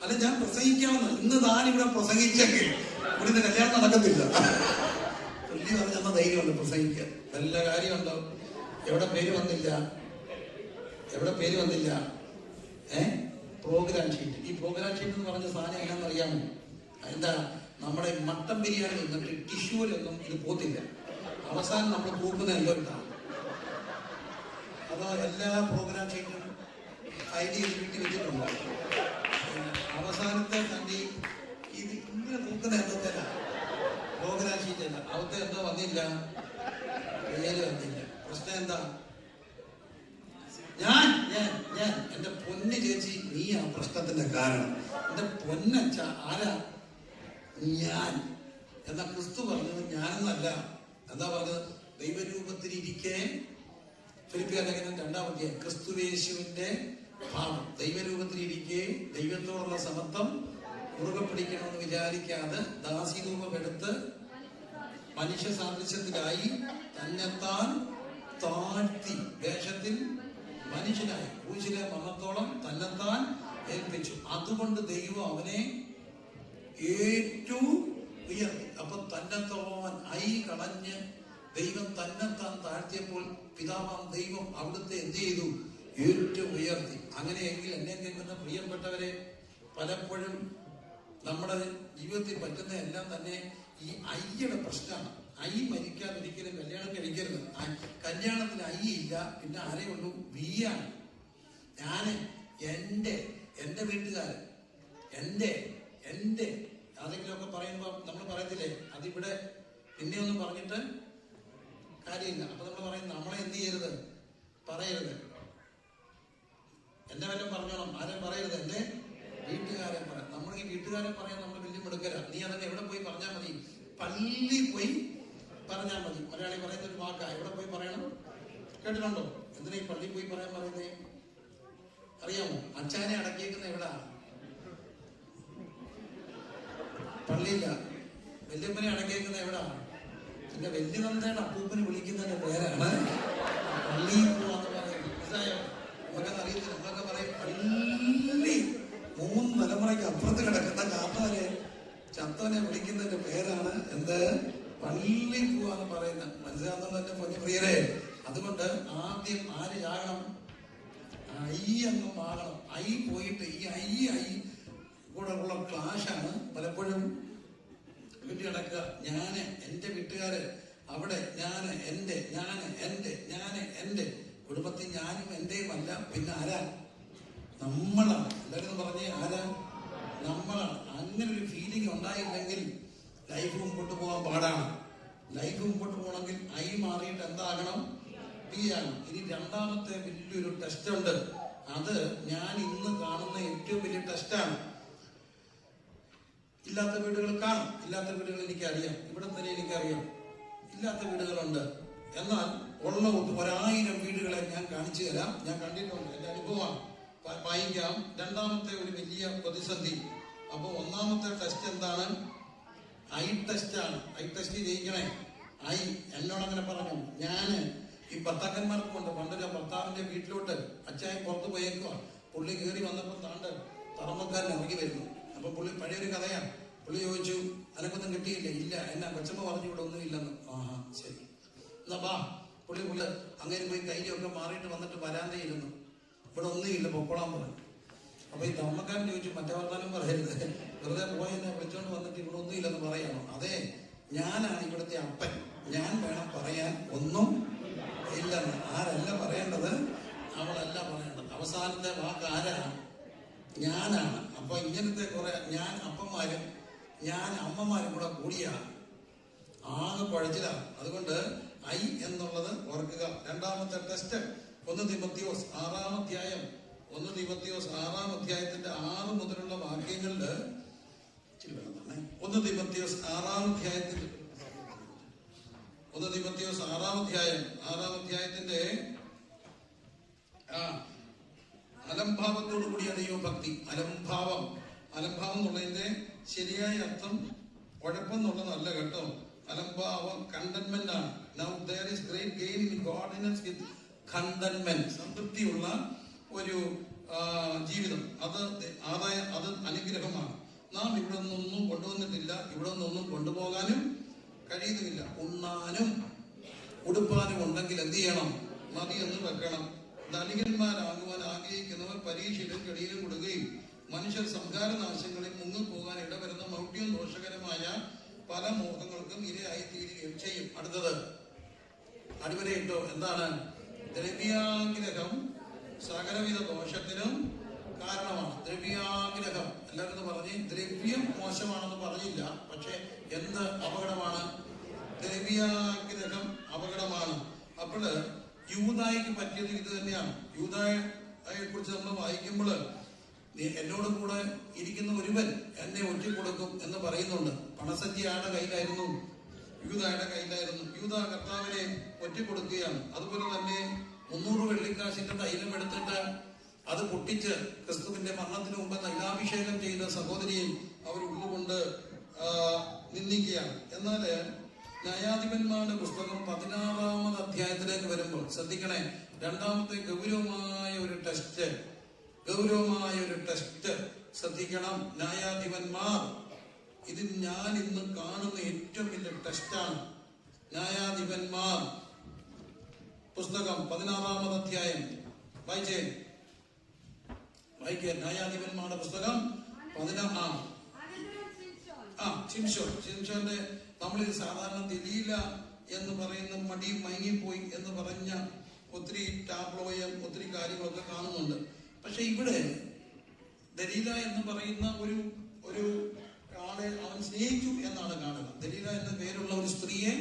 അല്ല, ഞാൻ പ്രസംഗിക്കാമെന്ന്. ഇന്ന് താനിവിടെ പ്രസംഗിച്ചെങ്കിൽ ഇവിടുന്ന് കല്യാണം നടക്കത്തില്ല. പുള്ളി പറഞ്ഞ ധൈര്യം കാര്യമുണ്ട് പ്രസംഗിക്കുക, നല്ല കാര്യമുണ്ടോ? എവിടെ പേര് വന്നില്ല? എവിടെ പേര് വന്നില്ല? Program sheet. ഈ പ്രോഗ്രാം ഷീറ്റ് എന്ന് പറഞ്ഞ സാധനം എന്നാന്ന് അറിയാമോ? എന്താ, നമ്മുടെ മട്ടൻ ബിരിയാണി എന്നിട്ട് ടിഷ്യൂലൊന്നും ഇത് പോത്തില്ല. അവസാനം നമ്മൾ കൂക്കുന്നത് എന്തോ ഇട്ടാണ്. അതോ എല്ലാ പ്രോഗ്രാം ഷീറ്റും ഐഡി വീട്ടിൽ വെച്ചിട്ടുണ്ടോ? അവസാനത്തെ തണ്ടി ഇത് ഇങ്ങനെ തൂക്കുന്ന എന്തല്ല പ്രോഗ്രാം ഷീറ്റ് അല്ല. അവത്തെ എന്തോ വന്നില്ല, പേര് വന്നില്ല. പ്രശ്നം എന്താ? ഞാൻ ഞാൻ ഞാൻ എന്റെ പൊന്ന് ചേച്ചി, നീ ആ പ്രശ്നത്തിന്റെ കാരണം. എന്റെ പൊന്നച്ച ആരാ? ഞാൻ. എന്നാ ക്രിസ്തു പറഞ്ഞത് ഞാനെന്നല്ല. എന്താ പറഞ്ഞത്? ദൈവരൂപത്തിലിരിക്കെ, ഫിലിപ്പിയർ ലേഖനം 2-ാം അധ്യായം, ക്രിസ്തുവേശുവിന്റെ ഭാവം ദൈവരൂപത്തിലിരിക്കെ ദൈവത്തോടുള്ള സമത്വം മുറുകെ പിടിക്കണമെന്ന് വിചാരിക്കാതെ ദാസീരൂപമെടുത്ത് മനുഷ്യ സാദൃശ്യത്തിലായി തന്നെത്താൻ താഴ്ത്തി വേഷത്തിൽ മനുഷ്യനായി ക്രൂശിലെ മരണത്തോളം തന്നെത്താൻ ഏൽപ്പിച്ചു. അതുകൊണ്ട് ദൈവം അവനെ ഏറ്റവും ഉയർത്തി. അപ്പൊ തന്നെത്തോളം കളഞ്ഞ് ദൈവം തന്നെത്താൻ താഴ്ത്തിയപ്പോൾ പിതാവാം ദൈവം അവിടുത്തെ എന്ത് ചെയ്തു? ഏറ്റവും ഉയർത്തി. അങ്ങനെയെങ്കിൽ എന്നെ കേൾക്കുന്ന പ്രിയപ്പെട്ടവരെ, പലപ്പോഴും നമ്മുടെ ജീവിതത്തിൽ പറ്റുന്ന എല്ലാം തന്നെ ഈ ഐയുടെ പ്രശ്നമാണ്. മരിക്കാൻ ഒരിക്കലും കല്യാണം കഴിക്കരുത്. കല്യാണത്തിന് ഇല്ല, പിന്നെ ആരേ ഉള്ളൂ? ആണ്. ഞാന് എന്റെ വീട്ടുകാരൻ എന്റെ അതെങ്കിലുമൊക്കെ പറയുമ്പോ നമ്മൾ പറയത്തില്ലേ, അതിവിടെ പിന്നെ ഒന്നും പറഞ്ഞിട്ട് കാര്യമില്ല. അപ്പൊ നമ്മൾ പറയും, നമ്മളെ എന്ത് ചെയ്യരുത്? പറയരുത്. എന്നെ വല്ലതും പറഞ്ഞോണം, ആരും പറയരുത്. എന്റെ വീട്ടുകാരെ പറയാം. നമ്മൾ ഈ വീട്ടുകാരെ പറയാൻ നമ്മൾ വലിയ മിടുക്കരാ. നീ അതൊക്കെ എവിടെ പോയി പറഞ്ഞാൽ മതി? പള്ളി പോയി പറഞ്ഞാൽ മതി. മലയാളി പറയുന്ന ഒരു വാക്കാ. എവിടെ പോയി പറയണം? കേട്ടിട്ടുണ്ടോ? എന്തിനാ ഈ പള്ളി പോയി പറയാൻ പറയുന്നേ? അറിയാമോ? അച്ഛനെ അടക്കിയേക്കുന്ന എവിടാ? പള്ളിയില്ല. വല്യപ്പനെ അടക്കിയേക്കുന്ന എവിടാ? പിന്നെ വലിയ നന്ദയുടെ അപ്പൂപ്പന് വിളിക്കുന്നതിന്റെ പേരാണ് പള്ളിയിൽ പോവാന്ന് പറയുന്നത്. മനസ്സിലായോ? നമുക്കത് അറിയത്തില്ല. നമ്മളൊക്കെ പറയും പള്ളി. 3 തലമുറയ്ക്ക് അപ്പുറത്ത് കിടക്കുന്ന കാരണവരെ ചത്തവനെ വിളിക്കുന്നതിന്റെ പേരാണ് എന്ത്? പള്ളി പോവാന്ന് പറയുന്നത്. മനസ്സിലാകുന്നത് എന്റെ പൊന്നുപ്രിയരെ. അതുകൊണ്ട് ആദ്യം ആര് ചാകണം? അങ്ങും ആകണം. പോയിട്ട് ഈ കൂടെ ഉള്ള ക്ലാഷാണ് പലപ്പോഴും വീട്ടിൽ നടക്കുക. ഞാന് എന്റെ വീട്ടുകാര് അവിടെ, ഞാന് എന്റെ കുടുംബത്തിൽ ഞാനും എന്റെയും അല്ല, പിന്നെ ആരാ? നമ്മളാണ്. എല്ലാവരും പറഞ്ഞേ, ആരാ? നമ്മളാണ്. അങ്ങനെ ഒരു ഫീലിംഗ് ഉണ്ടായില്ലെങ്കിൽ ലൈഫ് മുമ്പോട്ട് പോകാൻ പാടാണ്. ലൈഫ് മുമ്പോട്ട് പോകണമെങ്കിൽ മാറിയിട്ട് എന്താകണം? ആണ്. ഇനി രണ്ടാമത്തെ വലിയൊരു ടെസ്റ്റ് ഉണ്ട്. അത് ഞാൻ ഇന്ന് കാണുന്ന ഏറ്റവും വലിയ ടെസ്റ്റാണ്. ഇല്ലാത്ത വീടുകൾ കാണും. ഇല്ലാത്ത വീടുകൾ എനിക്കറിയാം. ഇവിടെ തന്നെ എനിക്കറിയാം ഇല്ലാത്ത വീടുകളുണ്ട്. എന്നാൽ ഉള്ള 1000 വീടുകളെ ഞാൻ കാണിച്ചു തരാം. ഞാൻ കണ്ടിട്ടുണ്ട്, എന്റെ അനുഭവമാണ്. വായിക്കാം. രണ്ടാമത്തെ ഒരു വലിയ പ്രതിസന്ധി. അപ്പൊ ഒന്നാമത്തെ ടെസ്റ്റ് എന്താണ്? ടെസ്റ്റാണ്. ടെസ്റ്റ് ജയിക്കണേ. എന്നോടങ്ങനെ പറഞ്ഞു. ഞാന് ഈ ഭർത്താക്കന്മാർക്ക് കൊണ്ട് പണ്ടൊരു ഭർത്താവിന്റെ വീട്ടിലോട്ട് അച്ചായൻ പുറത്ത് പോയേക്കുക. പുള്ളി കയറി വന്നപ്പോൾ തറമക്കാരൻ ഇറങ്ങി വരുന്നു. അപ്പൊ പുള്ളി പഴയൊരു കഥയാണ്. പുള്ളി ചോദിച്ചു, അനക്കൊന്നും കിട്ടിയില്ല? ഇല്ല. എന്നാ കൊച്ചമ്മ പറഞ്ഞു ഇവിടെ ഒന്നും ഇല്ലെന്ന്. ശരി, എന്നാ ബാ. പുള്ളി അങ്ങനെ പോയി കൈയൊക്കെ മാറിയിട്ട് വന്നിട്ട് വരാന്തയിരുന്നു. ഇവിടെ ഒന്നുമില്ല, പൊക്കോളാൻ പറഞ്ഞു. അപ്പൊ ഈ തമ്മക്കാരൻ ചോദിച്ചു, മറ്റേ വർത്താനം പറയരുത്, വെറുതെ പോയി എന്നെ വിളിച്ചോണ്ട് വന്നിട്ട് ഇവിടെ ഒന്നും ഇല്ലെന്ന് പറയാമോ? അതെ, ഞാനാണ് ഇവിടുത്തെ അപ്പൻ, ഞാൻ വേണം പറയാൻ ഒന്നും ഇല്ലെന്ന്. ആരല്ല പറയേണ്ടത്? അവളല്ല പറയേണ്ടത്. അവസാനത്തെ വാക്ക് ആരാണ്? ഞാനാണ്. അപ്പൊ ഇങ്ങനത്തെ കുറെ ഞാൻ അപ്പന്മാരും ഞാൻ അമ്മമാരും കൂടെ കൂടിയാണ് ആകെ കുഴച്ചിലാണ്. അതുകൊണ്ട് എന്നുള്ളത് ഓർക്കുക. രണ്ടാമത്തെ ടെസ്റ്റ് 1 തിമോത്തിയോസ് 6-ാം അധ്യായം 1 തിമോത്തിയോസ് 6-ാം അധ്യായത്തിന്റെ 6 മുതലുള്ള വാക്യങ്ങളില് 1 തിമോത്തിയോസ് 6-ാം അധ്യായത്തിൽ 1 തിമോത്തിയോസ് 6-ാം അധ്യായത്തിന്റെ അലംഭാവത്തോടു കൂടിയ ദൈവഭക്തി. അലംഭാവം എന്നുള്ളതിന്റെ ശരിയായ അർത്ഥം കുഴപ്പമെന്നുള്ളതല്ല കേട്ടോ. അലംഭാവം കണ്ടന്റ്മെന്റ് ആണ്. Now there is great gain in godliness with contentment. സംതൃപ്തിയുള്ള ഒരു ജീവിതം, അത് അനുഗ്രഹമാണ്. നാം ഇവിടെ നിന്നൊന്നും കൊണ്ടുവന്നിട്ടില്ല, ഇവിടെ നിന്നൊന്നും കൊണ്ടുപോകാനും കഴിയുന്നില്ല. ഉണ്ണാനും ഉടുപ്പാനും ഉണ്ടെങ്കിൽ എന്ത് ചെയ്യണം? മതി എന്ന് വെക്കണം. ധനികന്മാരാകുവാൻ ആഗ്രഹിക്കുന്നവർ പരീക്ഷയിലും കെടിയിലും കൊടുക്കുകയും മനുഷ്യർ സംഹാരനാശങ്ങളിൽ മുങ്ങിപ്പോകാൻ ഇടവരുന്ന മൗഢ്യവും ദോഷകരമായ പല മോഹങ്ങൾക്കും ഇരയായി തീരുകയും ചെയ്യും. അടുത്തത് അടിവരയിട്ടോ. എന്താണ്? ദ്രവ്യാഗ്രഹം സകലവിധ ദോഷത്തിനും കാരണമാണ്. ദ്രവ്യാഗ്രഹം എല്ലാവരും പറഞ്ഞ് ദ്രവ്യം മോശമാണെന്ന് പറഞ്ഞില്ല, പക്ഷെ എന്ത് അപകടമാണ്? ദ്രവ്യാഗ്രഹം അപകടമാണ്. അപ്പോൾ യൂദായിക്ക് പറ്റിയത് ഇത് തന്നെയാണ്. യൂദായെ കുറിച്ച് നമ്മൾ വായിക്കുമ്പോൾ എന്നോട് കൂടെ ഇരിക്കുന്ന ഒരുവൻ എന്നെ ഒറ്റിക്കൊടുക്കും എന്ന് പറയുന്നുണ്ട്. പണസഞ്ചി ആരുടെ കയ്യിലായിരുന്നു? യൂദായുടെ കയ്യിലായിരുന്നു. യൂദാ കർത്താവിനെ ഒറ്റിക്കൊടുക്കുകയാണ്. അതുപോലെ തന്നെ 300 വെള്ളിക്കാശിന്റെ തൈലം എടുത്തിട്ട് അത് പൊട്ടിച്ച് ക്രിസ്തുവിന്റെ മരണത്തിന് മുമ്പ് തൈലാഭിഷേകം ചെയ്ത സഹോദരിയെ അവർ ഉള്ളുകൊണ്ട് നിന്ദിക്കുകയാണ്. എന്നാല് ന്യായാധിപന്മാരുടെ പുസ്തകം 16-ാമത് അധ്യായത്തിലേക്ക് വരുമ്പോൾ ശ്രദ്ധിക്കണേ, രണ്ടാമത്തെ ഗൗരവമായ ഒരു ടെസ്റ്റ് ശ്രദ്ധിക്കണം. ന്യായാധിപന്മാർ, ഇത് ഞാൻ ഇന്ന് കാണുന്ന ഏറ്റവും വലിയ ടെസ്റ്റാണ്. ന്യായാധിപന്മാർ പുസ്തകം 16-ാമത് അധ്യായം വായിക്കേ. ന്യായാധിപന്മാരുടെ പുസ്തകം 16. ശിംശോന്റെ നമ്മളിത് സാധാരണ ദലീല എന്ന് പറയുന്ന മടി മയങ്ങിപ്പോയി എന്ന് പറഞ്ഞ ഒത്തിരി ടാബ്ലോയും ഒത്തിരി കാര്യങ്ങളൊക്കെ കാണുന്നുണ്ട്. പക്ഷെ ഇവിടെ ദലീല എന്ന് പറയുന്ന ഒരു ആളെ അവൻ സ്നേഹിച്ചു എന്നാണ് കാണുക. ദലീല എന്ന പേരുള്ള ഒരു സ്ത്രീയെ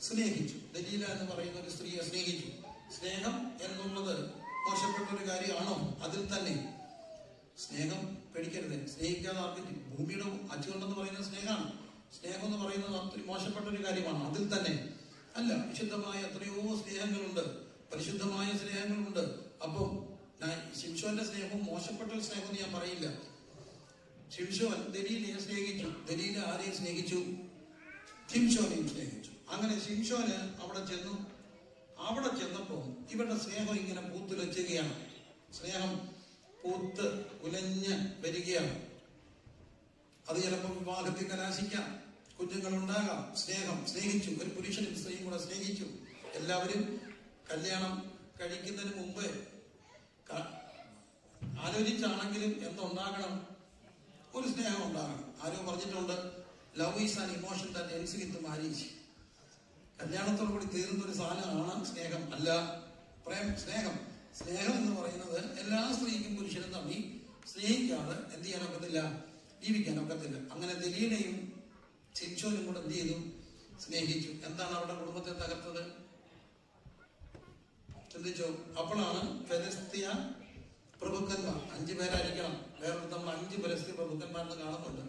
സ്നേഹിച്ചു. ദലീല എന്ന് പറയുന്ന ഒരു സ്ത്രീയെ സ്നേഹിച്ചു. സ്നേഹം എന്നുള്ളത് മോശപ്പെട്ട ഒരു കാര്യമാണോ? അതിൽ തന്നെ സ്നേഹം പേടിക്കരുത്. സ്നേഹിക്കാതെ ആർക്കും ഭൂമിയുടെ അച്ചുകൊണ്ടെന്ന് പറയുന്ന സ്നേഹമാണ്. സ്നേഹം എന്ന് പറയുന്നത് ഒത്തിരി മോശപ്പെട്ട ഒരു കാര്യമാണ്. അതിൽ തന്നെ അല്ല, വിശുദ്ധമായ എത്രയോ സ്നേഹങ്ങളുണ്ട്, പരിശുദ്ധമായ സ്നേഹങ്ങളുണ്ട്. അപ്പം ശിംശോന്റെ സ്നേഹവും മോശപ്പെട്ട സ്നേഹം ഞാൻ പറയില്ല. ശിംശോൻ ദലീലയെ സ്നേഹിച്ചു. ദലീല ആരെയും സ്നേഹിച്ചു? ശിംശോനെയും സ്നേഹിച്ചു. അങ്ങനെ ശിംശോന് അവിടെ ചെന്നു. അവിടെ ചെന്നപ്പോ ഇവരുടെ സ്നേഹം ഇങ്ങനെ പൂത്തുലച്ചുകയാണ്. സ്നേഹം പൂത്ത് ഉലഞ്ഞ് വരികയാണ്. അത് ചിലപ്പോൾ വിവാഹത്തിൽ കലാശിക്കാം, കുഞ്ഞുങ്ങൾ ഉണ്ടാകാം. സ്നേഹിച്ചു. ഒരു പുരുഷനും സ്ത്രീയും കൂടെ സ്നേഹിച്ചു. എല്ലാവരും കല്യാണം കഴിക്കുന്നതിന് മുമ്പ് ആലോചിച്ചാണെങ്കിലും എന്തുണ്ടാകണം? ഒരു സ്നേഹം ഉണ്ടാകണം. ആരോ പറഞ്ഞിട്ടുണ്ട്, love is an emotion that ends with marriage. കല്യാണത്തോടു കൂടി തീർന്ന ഒരു സാധനമാണ് സ്നേഹം, അല്ല സ്നേഹം. സ്നേഹം എന്ന് പറയുന്നത് എല്ലാ സ്ത്രീക്കും പുരുഷനും തമ്മിൽ സ്നേഹിക്കാതെ എന്ത് ചെയ്യാനൊക്കത്തില്ല, ജീവിക്കാനൊക്കത്തില്ല. അങ്ങനെ ദലീലയും ശിംശോനും കൂടെ എന്ത് ചെയ്തു? സ്നേഹിച്ചു. എന്താണ് അവരുടെ കുടുംബത്തെ തകർത്തത്? ചിന്തിച്ചോ? അപ്പോഴാണ് ഫെലിസ്തീയ പ്രഭുക്കന്മാർ, 5 പേരായിരിക്കണം, വേറെ നമ്മൾ 5 ഫെലിസ്തീയ പ്രഭുക്കന്മാരെന്ന് കാണുന്നുണ്ട്.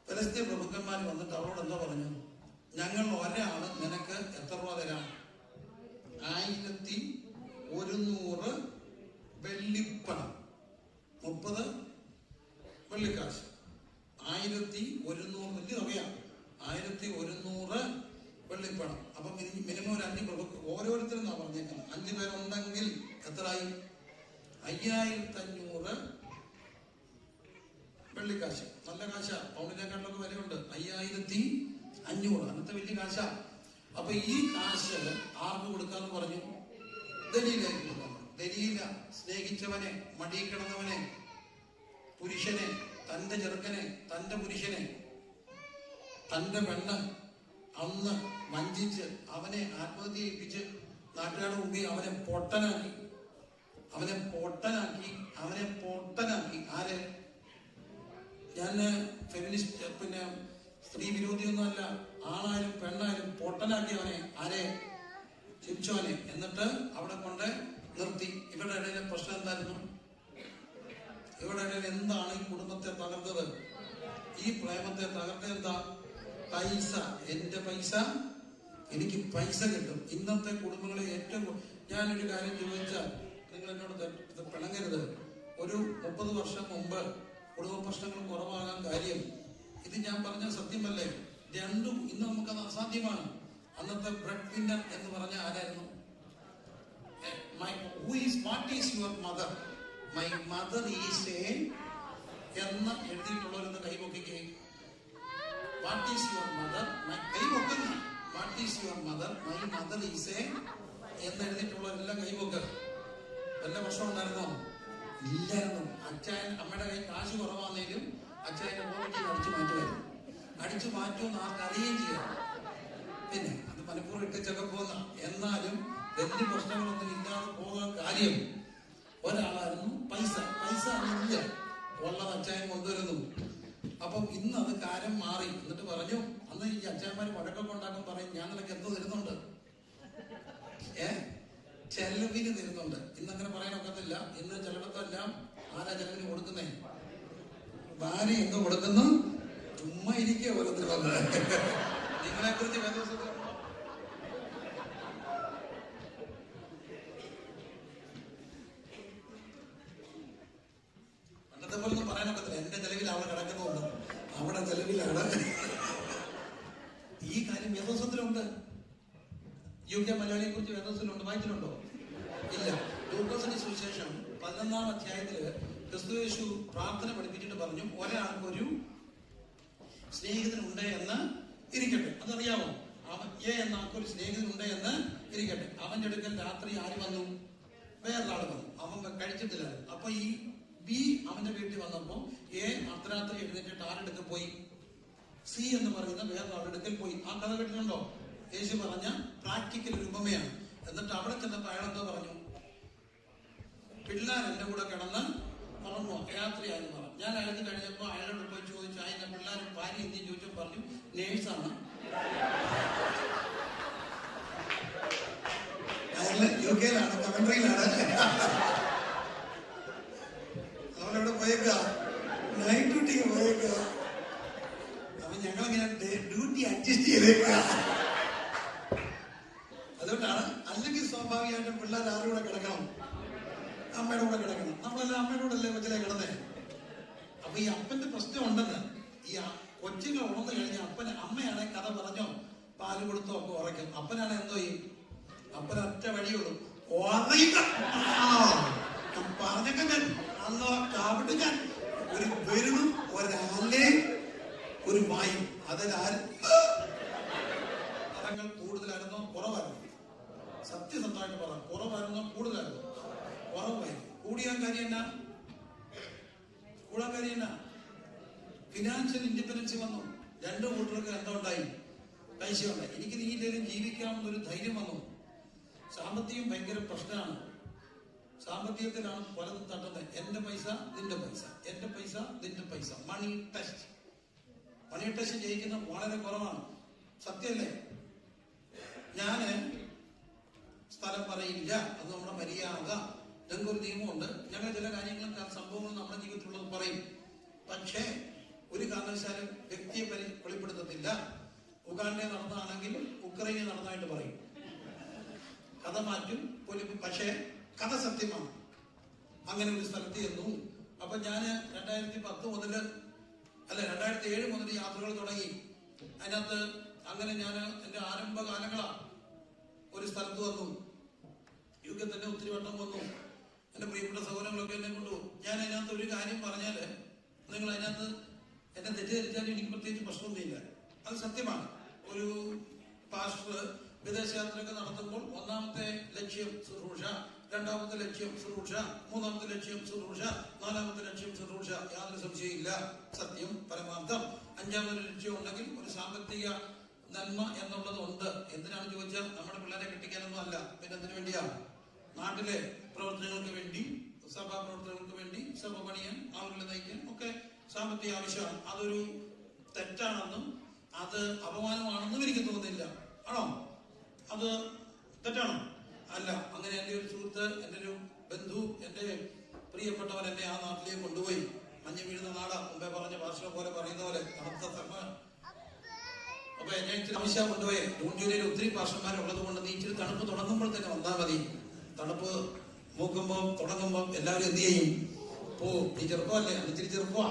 ഫെലിസ്തീയ പ്രഭുക്കന്മാർ വന്നിട്ട് അവരോട് എന്താ പറഞ്ഞു? ഞങ്ങൾ ഒരാള് നിനക്ക് എത്ര രൂപ തരാം? 1100 വെള്ളിപ്പണം, 30 വെള്ളിക്കാശ്. 1100 വലിയ തുകയാണ്. 1100 വെള്ളിപ്പണം. അപ്പൊ മിനിമം ഒരു 5 പ്രഭു ഓരോരുത്തരും എന്നാ പറഞ്ഞേക്കുന്നത്. 5 പേരുണ്ടെങ്കിൽ എത്രയായി? 5500 വെള്ളിക്കാശ്. നല്ല കാശ, പൗണ്ടിനെക്കാട്ടിലൊക്കെ വിലയുണ്ട്. 5500 അന്നത്തെ വലിയ കാശ. അപ്പൊ ഈ കാശ് ആർക്ക് കൊടുക്കാന്ന് പറഞ്ഞു? ദലീലയ്ക്ക് കൊടുക്കാൻ. ദലീല സ്നേഹിച്ചവനെ, മടി കിടന്നവനെ, പുരുഷനെ, തന്റെ ചെറുക്കനെ, തന്റെ പുരുഷനെ, തന്റെ പെണ്ണ് അന്ന് വഞ്ചിച്ച് അവനെ ആത്മഹത്യ ചെയ്യിപ്പിച്ച് നാട്ടുകാരുടെ മുമ്പിൽ അവനെ പൊട്ടനാക്കി. ആര്? ഞാൻ ഫെമിനിസ്റ്റ്, പിന്നെ സ്ത്രീ വിരോധിയൊന്നും അല്ല. ആണായാലും പെണ്ണായാലും പൊട്ടനാക്കി അവനെ. ആരെ? ശിംശോനെ. എന്നിട്ട് അവിടെ കൊണ്ട് നിർത്തി. ഇവരുടെ ഇടയിലെ പ്രശ്നം എന്തായിരുന്നു? ഇവരുടെ ഇടയിൽ എന്താണ് ഈ കുടുംബത്തെ തകർത്തത്? ഈ പ്രേമത്തെ തകർത്തത് എന്താ? പൈസ. എന്റെ പൈസ, എനിക്ക് പൈസ കിട്ടും. ഇന്നത്തെ കുടുംബങ്ങളെ ഏറ്റവും, ഞാനൊരു കാര്യം ചോദിച്ചാൽ നിങ്ങൾ എന്നോട് പിണങ്ങരുത്. ഒരു 30 വർഷം മുമ്പ് കുടുംബ പ്രശ്നങ്ങൾ കുറവാകാൻ കാര്യം ഇത് ഞാൻ പറഞ്ഞ സത്യമല്ലേ? രണ്ടും ഇന്ന് നമുക്കത് അസാധ്യമാണ്. അന്നത്തെ ബ്രെഡ് വിന്നർ എന്ന് പറഞ്ഞ ആരായിരുന്നു? What is your mother? My mother is a എന്ന് എഴുതിയിട്ടുള്ളവരെന്ന് കൈപൊക്കിക്കേ. What is your mother? കൈപൊക്കുന്ന what is your mother? My mother is a എന്നെഴുതിയിട്ടുള്ള എല്ലാം കൈപോക്ക്. വല്ല പ്രശ്നം ഉണ്ടായിരുന്നോ? ഇല്ലായിരുന്നു. അച്ഛൻ അമ്മയുടെ കൈ കാശ് കുറവാണെങ്കിലും അച്ഛൻ്റെ പോക്കറ്റിൽ അടിച്ചു മാറ്റുമായിരുന്നു. അടിച്ചു മാറ്റുമെന്ന് ആർക്കറിയുകയും ചെയ്യാം. പിന്നെ അത് മനഃപൂർവ്വം ഇട്ടിച്ചൊക്കെ പോകുന്ന, എന്നാലും വലിയ പ്രശ്നങ്ങളൊന്നും ഇല്ലാതെ പോകാൻ കാര്യം ഒരാളായിരുന്നു. പൈസ ഇല്ല, ഉള്ളത് അച്ചായൻ കൊണ്ടുവരുന്നു. അപ്പം ഇന്ന് അത് കാര്യം മാറി. എന്നിട്ട് പറഞ്ഞു, അന്ന് ഈ അച്ചായന്മാർ വഴക്കൊക്കെ ഉണ്ടാക്കും, പറയും ഞാൻ നിനക്ക് എന്ത് തരുന്നുണ്ട്, ചെലവിന് തരുന്നുണ്ട്. ഇന്നങ്ങനെ പറയാനൊക്കത്തില്ല. ഇന്ന് ചിലടത്തെല്ലാം ആരാ ചെലവിന് കൊടുക്കുന്നേ? ഭാര്യ എന്ത് കൊടുക്കുന്നു? ചുമ്മാ ഇരിക്കുക ഓരോരുത്തർ വന്ന്. നിങ്ങളെ കുറിച്ച് വേദോസത്തിൽ പണ്ടത്തെ പോലെ ഒന്നും പറയാനൊക്കത്തില്ല. എന്റെ ചെലവിൽ അവിടെ കിടക്കുന്നുണ്ട്, അവിടെ ചെലവിലാണ്. ഈ കാര്യം വേദോസത്തിലുണ്ട്. UK മലയാളിയെ കുറിച്ച് വേദോസത്തിലുണ്ട്. വായിച്ചിട്ടുണ്ടോ? ഇല്ല. ലൂക്കോസിന്റെ സുവിശേഷം 11-ാം അധ്യായത്തില് ക്രിസ്തുയേശു പ്രാർത്ഥന പഠിപ്പിച്ചിട്ട് പറഞ്ഞു, ഒരാൾക്കൊരു സ്നേഹിതനുണ്ട് എന്ന് ഇരിക്കട്ടെ. അതറിയാമോ? എ എന്ന ആൾക്കൊരു സ്നേഹിതനുണ്ട് എന്ന് ഇരിക്കട്ടെ. അവന്റെ അടുക്കൽ രാത്രി ആര് വന്നു? വേറൊരാൾ വന്നു. അവൻ കഴിച്ചിട്ടില്ലായിരുന്നു. അപ്പൊ ഈ ബി അവന്റെ വീട്ടിൽ വന്നപ്പോ എ അർദ്ധരാത്രി എഴുന്നേറ്റിട്ട് ആരെടുത്ത് പോയി? സി എന്ന് പറയുന്ന വേറൊരാളുടെ അടുക്കൽ പോയി. ആ കഥ കേട്ടിട്ടുണ്ടോ? യേശു പറഞ്ഞ പ്രാക്ടിക്കൽ ഒരു ഉപമയാണ്. എന്നിട്ട് അവിടെ ചെന്നപ്പോ അയാളെന്തോ പറഞ്ഞു? പിള്ളേർ എന്റെ കൂടെ കിടന്ന് ഉറങ്ങുമോ? രാത്രിയായിരുന്നു പറഞ്ഞു. ഞാൻ അയാൾക്ക് കഴിഞ്ഞപ്പോ അയാളോട് പോയി ചോദിച്ചു, അതിന്റെ പിള്ളേർ ഭാര്യ എന്തെയും ചോദിച്ചു. പറഞ്ഞു, നേഴ്സാണ്. അയാള് UK-യിലാണ്, കമൻട്രിയിലാണ്. അവനവിടെ പോയേക്ക, നൈറ്റ് ഡ്യൂട്ടിക്ക് പോയേക്ക. അപ്പൊ ഞങ്ങളിങ്ങനെ ഡ്യൂട്ടി അഡ്ജസ്റ്റ് ചെയ്തേക്ക. അതുകൊണ്ടാണ്, അല്ലെങ്കിൽ സ്വാഭാവികമായിട്ടും പിള്ളേർ ആരുടെ കൂടെ കിടക്കണം? അമ്മയുടെ കൂടെ കിടക്കണം. നമ്മളെല്ലാം അമ്മയുടെ കൂടെ അല്ലേ കൊച്ചിലെ കിടന്നേ. അപ്പൊ ഈ അപ്പന്റെ പ്രശ്നം ഉണ്ടെന്ന്. ഈ കൊച്ചുങ്ങൾ ഉണർന്നു കഴിഞ്ഞ അപ്പന്, അമ്മയാണെ കഥ പറഞ്ഞോ പാല് കൊടുത്തോ ഒക്കെ ഉറയ്ക്കും. അപ്പനാണ് എന്തോ ചെയ്യും? അപ്പന് ഒറ്റ വഴിയുള്ളൂ, പറഞ്ഞൊക്കെ ഞാൻ അന്നോ കാവിട്ട് ഞാൻ ഒരു വെരുണും ഒരാലേ ഒരു വായും. അതിലാരും അതങ്ങൾ കൂടുതലായിരുന്നോ കുറവായിരുന്നു? സത്യസന്ധമായിട്ട് പറയാം, കുറവായിരുന്നോ കൂടുതലായിരുന്നു? കുറവായിരുന്നു. കൂടിയാൻ കാര്യം എന്നാ? കൂടാൻ കാര്യം എന്നാ? ഫിനാൻഷ്യൽ ഇൻഡിപെൻഡൻസ് വന്നു. രണ്ടു കൂട്ടർക്ക് എന്താ ഉണ്ടായി? പൈസ ഉണ്ടായി. എനിക്ക് നീ ഇല്ലെങ്കിലും ജീവിക്കാമെന്നൊരു ധൈര്യം വന്നു. സാമ്പത്തികം ഭയങ്കര പ്രശ്നമാണ്. സാമ്പത്തികത്തിലാണ് പലതും തട്ടുന്നത്. എന്റെ പൈസ നിന്റെ പൈസ, എന്റെ പൈസ നിന്റെ പൈസ. മണി ടെസ്റ്റ് ജയിക്കുന്ന വളരെ കുറവാണ്. സത്യല്ലേ? ഞാന് സ്ഥലം പറയില്ല, അത് നമ്മുടെ മര്യാദ. ഞങ്ങൾക്കൊരു നിയമമുണ്ട്. ഞങ്ങൾ ചില കാര്യങ്ങളും സംഭവങ്ങളും നമ്മുടെ ജീവിതത്തിലുള്ളത് പറയും. പക്ഷേ ഒരു കാരണവശാലും വ്യക്തിയെ വെളിപ്പെടുത്തത്തില്ല. ഉഗാണ്ടയിൽ നടന്നതാണെങ്കിൽ ഉക്രൈനിൽ നടന്നതായിട്ട് പറയും. കഥ മാറ്റും. പക്ഷേ കഥ സത്യമാണ്. അങ്ങനെ ഒരു സ്ഥലത്ത് ചെന്നു. അപ്പൊ ഞാന് 2010 മുതല് 2007 മുതൽ യാത്രകൾ തുടങ്ങി. അതിനകത്ത് അങ്ങനെ ഞാൻ എന്റെ ആരംഭകാലങ്ങളാ ഒരു സ്ഥലത്ത് വന്നു. UK തന്നെ ഒത്തിരി വട്ടം വന്നു. എന്റെ പ്രിയപ്പെട്ട സഹോദരങ്ങളൊക്കെ എന്നെ കൊണ്ടുപോകും. ഞാൻ അതിനകത്ത് ഒരു കാര്യം പറഞ്ഞാല് നിങ്ങൾ അതിനകത്ത് എന്നെ തെറ്റിദ്ധരിച്ചാലും എനിക്ക് പ്രത്യേകിച്ച് പ്രശ്നമൊന്നുമില്ല. അത് സത്യമാണ്. ഒരു പാസ്റ്റർ വിദേശയാത്രയൊക്കെ നടത്തുമ്പോൾ ഒന്നാമത്തെ ലക്ഷ്യം ശുശ്രൂഷ, രണ്ടാമത്തെ ലക്ഷ്യം ശുശ്രൂഷ, മൂന്നാമത്തെ ലക്ഷ്യം ശുശ്രൂഷ, നാലാമത്തെ ലക്ഷ്യം ശുശ്രൂഷ. യാതൊരു സംശയമില്ല, സത്യം പരമാർത്ഥം. അഞ്ചാമതൊരു ലക്ഷ്യം ഉണ്ടെങ്കിൽ ഒരു സാമ്പത്തിക നന്മ എന്നുള്ളത് ഉണ്ട്. എന്തിനാണ് ചോദിച്ചാൽ നമ്മുടെ പിള്ളേരെ കെട്ടിക്കാനൊന്നും അല്ല. പിന്നെ എന്തിനു വേണ്ടിയാണ്? നാട്ടിലെ പ്രവർത്തനങ്ങൾക്ക് വേണ്ടി, സഭാ പ്രവർത്തനങ്ങൾക്ക് വേണ്ടി, സഭ പണിയാൻ, ആളുകളെ നയിക്കാൻ ഒക്കെ സാമ്പത്തിക ആവശ്യമാണ്. അതൊരു തെറ്റാണെന്നും അത് അപമാനമാണെന്നും എനിക്ക് തോന്നുന്നില്ല. ആണോ? അത് തെറ്റാണോ? അല്ല. അങ്ങനെ എന്റെ ഒരു സുഹൃത്ത്, എന്റെ ഒരു ബന്ധു, എന്റെ പ്രിയപ്പെട്ടവൻ എന്നെ ആ നാട്ടിലേക്ക് കൊണ്ടുപോയി. മഞ്ഞ് വീഴുന്ന നാടാ, മുമ്പേ പറഞ്ഞ ഭാഷ പോലെ പറയുന്ന പോലെ തണുത്ത സ്ഥലമാണ്. അപ്പൊ എന്നെ ഇച്ചിരി ആവശ്യം കൊണ്ടുപോയി. ജൂൺ ജൂലൈയിൽ ഒത്തിരി പാർഷന്മാരുള്ളത് കൊണ്ട് നീ ഇച്ചിരി തണുപ്പ് തുടങ്ങുമ്പോൾ തന്നെ വന്നാൽ മതി. തണുപ്പ് മൂക്കുമ്പോ തുടങ്ങുമ്പോ എല്ലാവരും എന്ത് ചെയ്യും? പോ, നീ ചെറുപ്പമല്ലേ, അത് ഇച്ചിരി ചെറുപ്പമാ.